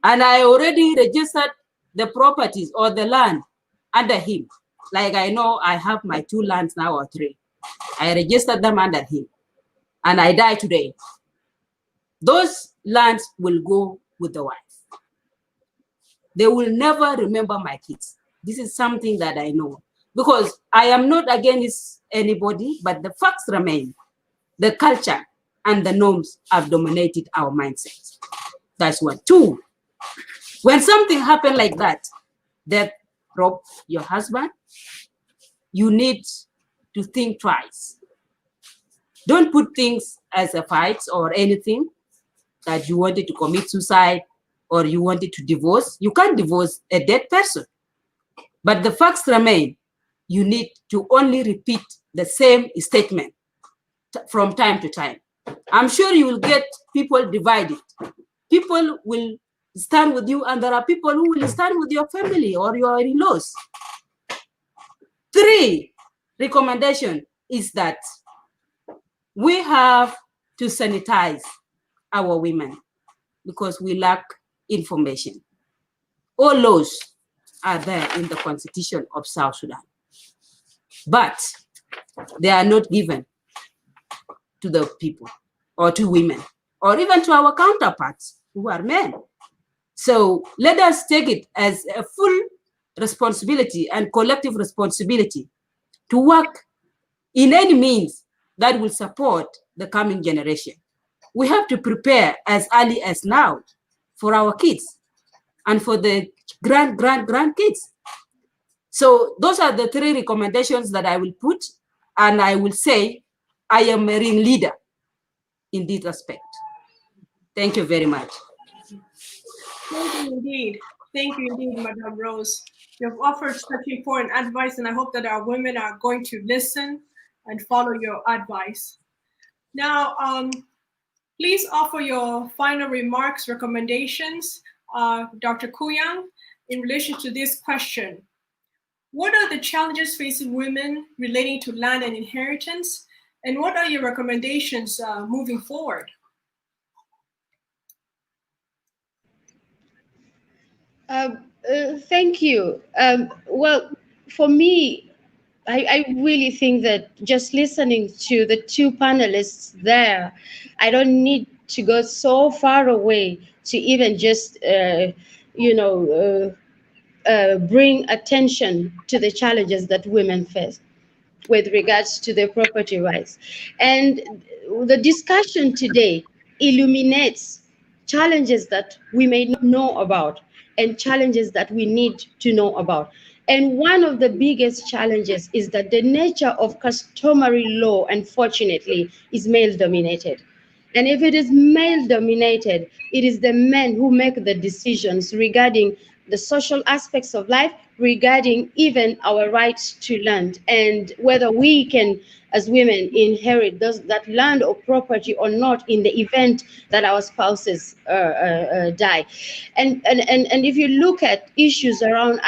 And I already registered the properties or the land under him. Like I know I have my 2 lands now or 3. I registered them under him, and I die today. Those lands will go with the wife. They will never remember my kids. This is something that I know, because I am not against anybody, but the facts remain. The culture and the norms have dominated our mindsets. That's one. 2, when something happened like that rob your husband, you need to think twice. Don't put things as a fight or anything that you wanted to commit suicide or you wanted to divorce. You can't divorce a dead person. But the facts remain. You need to only repeat the same statement from time to time. I'm sure you will get people divided. People will stand with you, and there are people who will stand with your family or your in-laws. 3 recommendation is that we have to sanitize our women because we lack information. All laws are there in the Constitution of South Sudan, but they are not given to the people or to women or even to our counterparts who are men. So let us take it as a full responsibility and collective responsibility to work in any means that will support the coming generation. We have to prepare as early as now for our kids and for the grandkids. So those are the 3 recommendations that I will put, and I will say I am a ringleader in this aspect. Thank you very much. Thank you indeed. Thank you indeed, Madame Rose. You have offered such important advice, and I hope that our women are going to listen and follow your advice. Now, please offer your final remarks, recommendations, Dr. Kuyang, in relation to this question. What are the challenges facing women relating to land and inheritance? And what are your recommendations moving forward? Thank you. Well, for me, I really think that just listening to the two panelists there, I don't need to go so far away to even just, you know, bring attention to the challenges that women face with regards to their property rights. And the discussion today illuminates challenges that we may not know about and challenges that we need to know about. And one of the biggest challenges is that the nature of customary law, unfortunately, is male dominated. And if it is male dominated, it is the men who make the decisions regarding the social aspects of life, regarding even our rights to land and whether we can, as women, inherit that land or property or not in the event that our spouses die. And if you look at issues around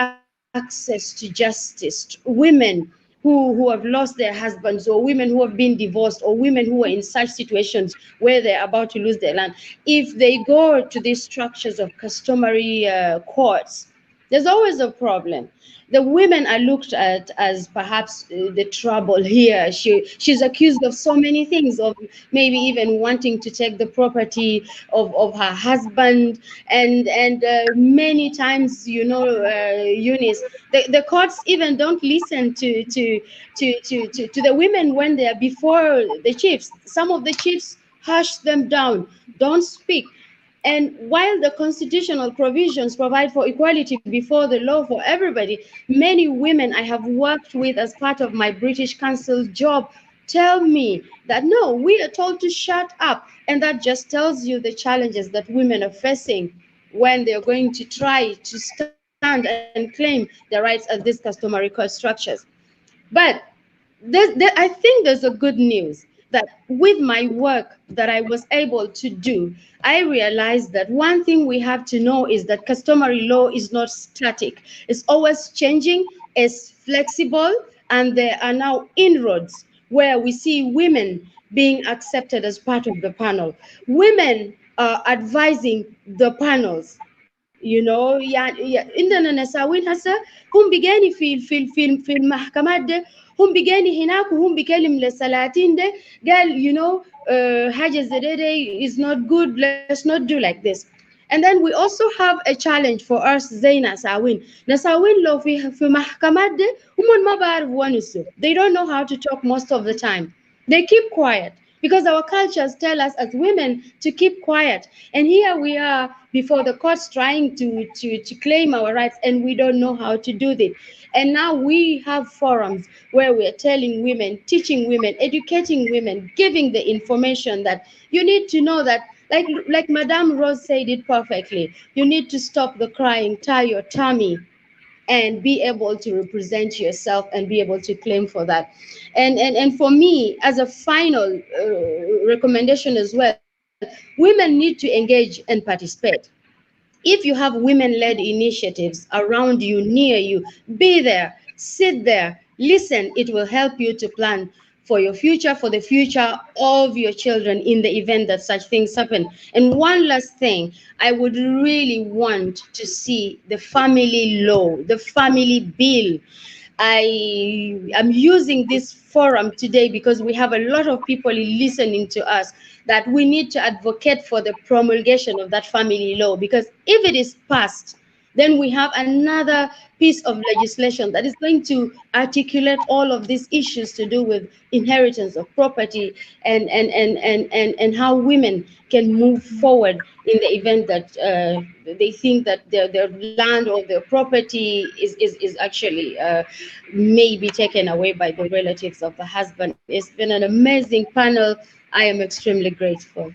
access to justice, women who have lost their husbands, or women who have been divorced, or women who are in such situations where they're about to lose their land, if they go to these structures of customary courts, there's always a problem. The women are looked at as perhaps the trouble here. She's accused of so many things, of maybe even wanting to take the property of her husband, and many times, Eunice, the courts even don't listen to the women when they are before the chiefs. Some of the chiefs hush them down, don't speak. And while the constitutional provisions provide for equality before the law for everybody, many women I have worked with as part of my British Council job tell me that no, we are told to shut up. And that just tells you the challenges that women are facing when they're going to try to stand and claim their rights at these customary court structures. But I think there's a good news that with my work that I was able to do, I realized that one thing we have to know is that customary law is not static. It's always changing, it's flexible, and there are now inroads where we see women being accepted as part of the panel. Women are advising the panels. عندنا نساوين هسه هم بيجاني في المحكمات ده، هم بيجاني هناك وهم بيكلم للسلاطين ده قال حاجة زي ده is not good, let's not do like this. And then we also have a challenge for us زي نساوين لو في محكمات ده هم ما بعرفوا ونسوا. They don't know how to talk most of the time. They keep quiet because our cultures tell us as women to keep quiet. And here we are before the courts trying to claim our rights, and we don't know how to do this. And now we have forums where we are telling women, teaching women, educating women, giving the information that you need to know that, like Madame Rose said it perfectly, you need to stop the crying, tie your tummy, and be able to represent yourself and be able to claim for that. And for me, as a final recommendation as well, women need to engage and participate. If you have women-led initiatives around you, near you, be there, sit there, listen. It will help you to plan for your future, for the future of your children in the event that such things happen. And one last thing, I would really want to see the family law, the family bill. I am using this forum today because we have a lot of people listening to us, that we need to advocate for the promulgation of that family law, because if it is passed, then we have another piece of legislation that is going to articulate all of these issues to do with inheritance of property, and how women can move forward in the event that they think that their land or their property is actually maybe taken away by the relatives of the husband. It's been an amazing panel. I am extremely grateful.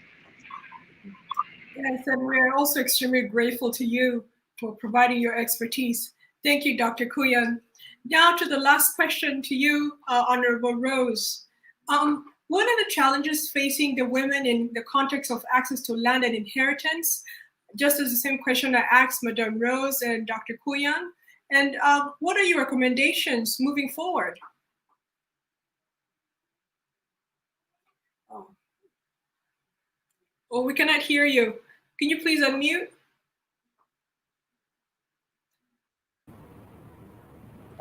Yes, and we're also extremely grateful to you for providing your expertise. Thank you, Dr. Kuyan. Now to the last question to you, Honorable Rose. What are the challenges facing the women in the context of access to land and inheritance? Just as the same question I asked Madame Rose and Dr. Kuyan. And what are your recommendations moving forward? Oh, we cannot hear you. Can you please unmute?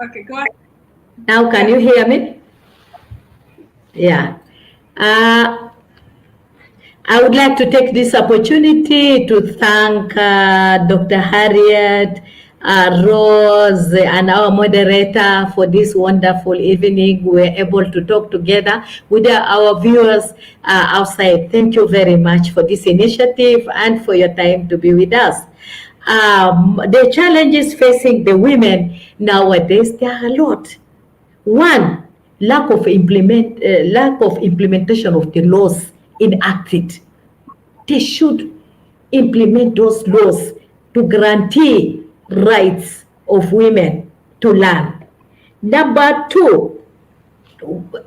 Okay, go ahead. Now, can you hear me? Yeah. I would like to take this opportunity to thank Dr. Harriet, Rose, and our moderator for this wonderful evening. We were able to talk together with our viewers outside. Thank you very much for this initiative and for your time to be with us. The challenges facing the women nowadays, there are a lot. One, lack of implementation of the laws enacted. They should implement those laws to guarantee rights of women to learn. Number two,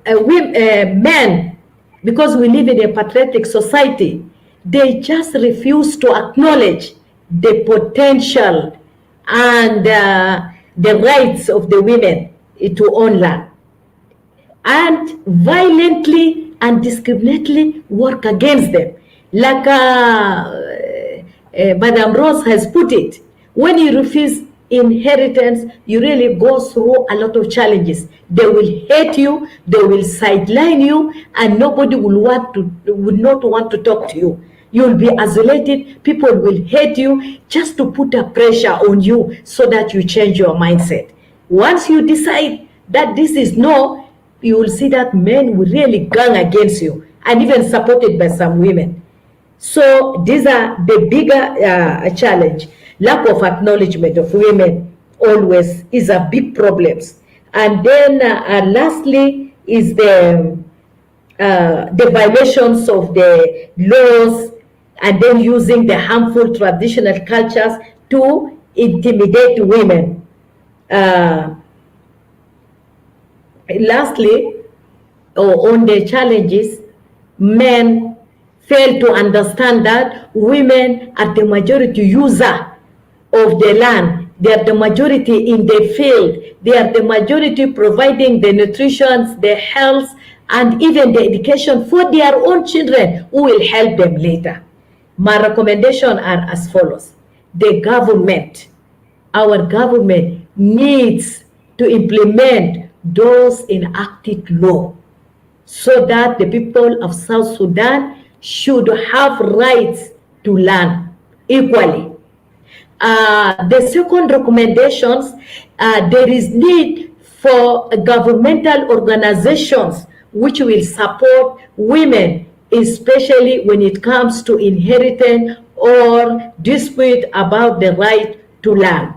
men, because we live in a patriotic society, they just refuse to acknowledge the potential and the rights of the women to own land, and violently and discriminately work against them. Like Madam Rose has put it, when you refuse inheritance, you really go through a lot of challenges. They will hate you, they will sideline you, and nobody will not want to talk to you. You'll be isolated, people will hate you just to put a pressure on you so that you change your mindset. Once you decide that this is no, you will see that men will really gang against you, and even supported by some women. So these are the bigger challenge. Lack of acknowledgement of women always is a big problem. And then lastly is the violations of the laws, and then using the harmful traditional cultures to intimidate women. Lastly, on the challenges, men fail to understand that women are the majority user of the land. They are the majority in the field. They are the majority providing the nutrition, the health, and even the education for their own children who will help them later. My recommendations are as follows. The government, our government needs to implement those enacted law so that the people of South Sudan should have rights to land equally. The second recommendations, there is need for governmental organizations which will support women, especially when it comes to inheritance or dispute about the right to land.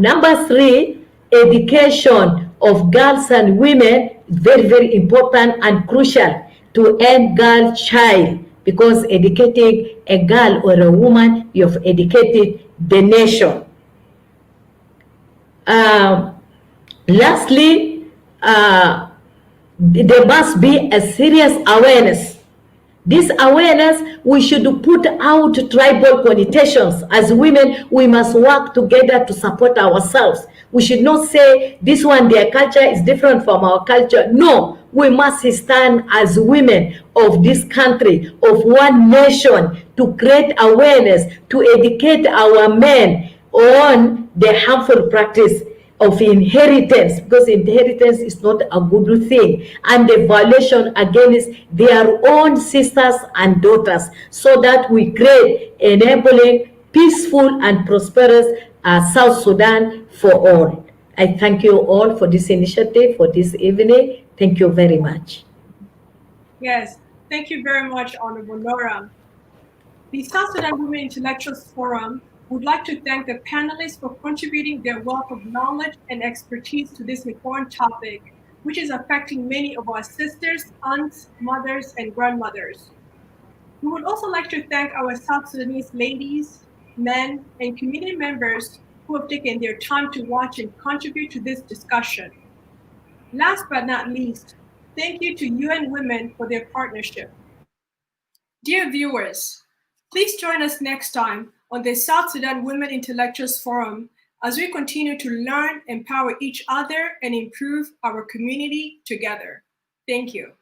Number three, education of girls and women is very, very important and crucial to end girl child, because educating a girl or a woman, you've educated the nation. Lastly, there must be a serious awareness. This awareness, we should put out tribal connotations. As women, we must work together to support ourselves. We should not say this one, their culture is different from our culture. No, we must stand as women of this country, of one nation, to create awareness, to educate our men on the harmful practice of inheritance, because inheritance is not a good thing, and the violation against their own sisters and daughters, so that we create enabling peaceful and prosperous South Sudan for all. I thank you all for this initiative for this evening. Thank you very much. Yes, thank you very much, Honorable Nora. The South Sudan Women Intellectuals Forum would like to thank the panelists for contributing their wealth of knowledge and expertise to this important topic, which is affecting many of our sisters, aunts, mothers, and grandmothers. We would also like to thank our South Sudanese ladies, men, and community members who have taken their time to watch and contribute to this discussion. Last but not least, thank you to UN Women for their partnership. Dear viewers, please join us next time on the South Sudan Women Intellectuals Forum as we continue to learn, empower each other, and improve our community together. Thank you.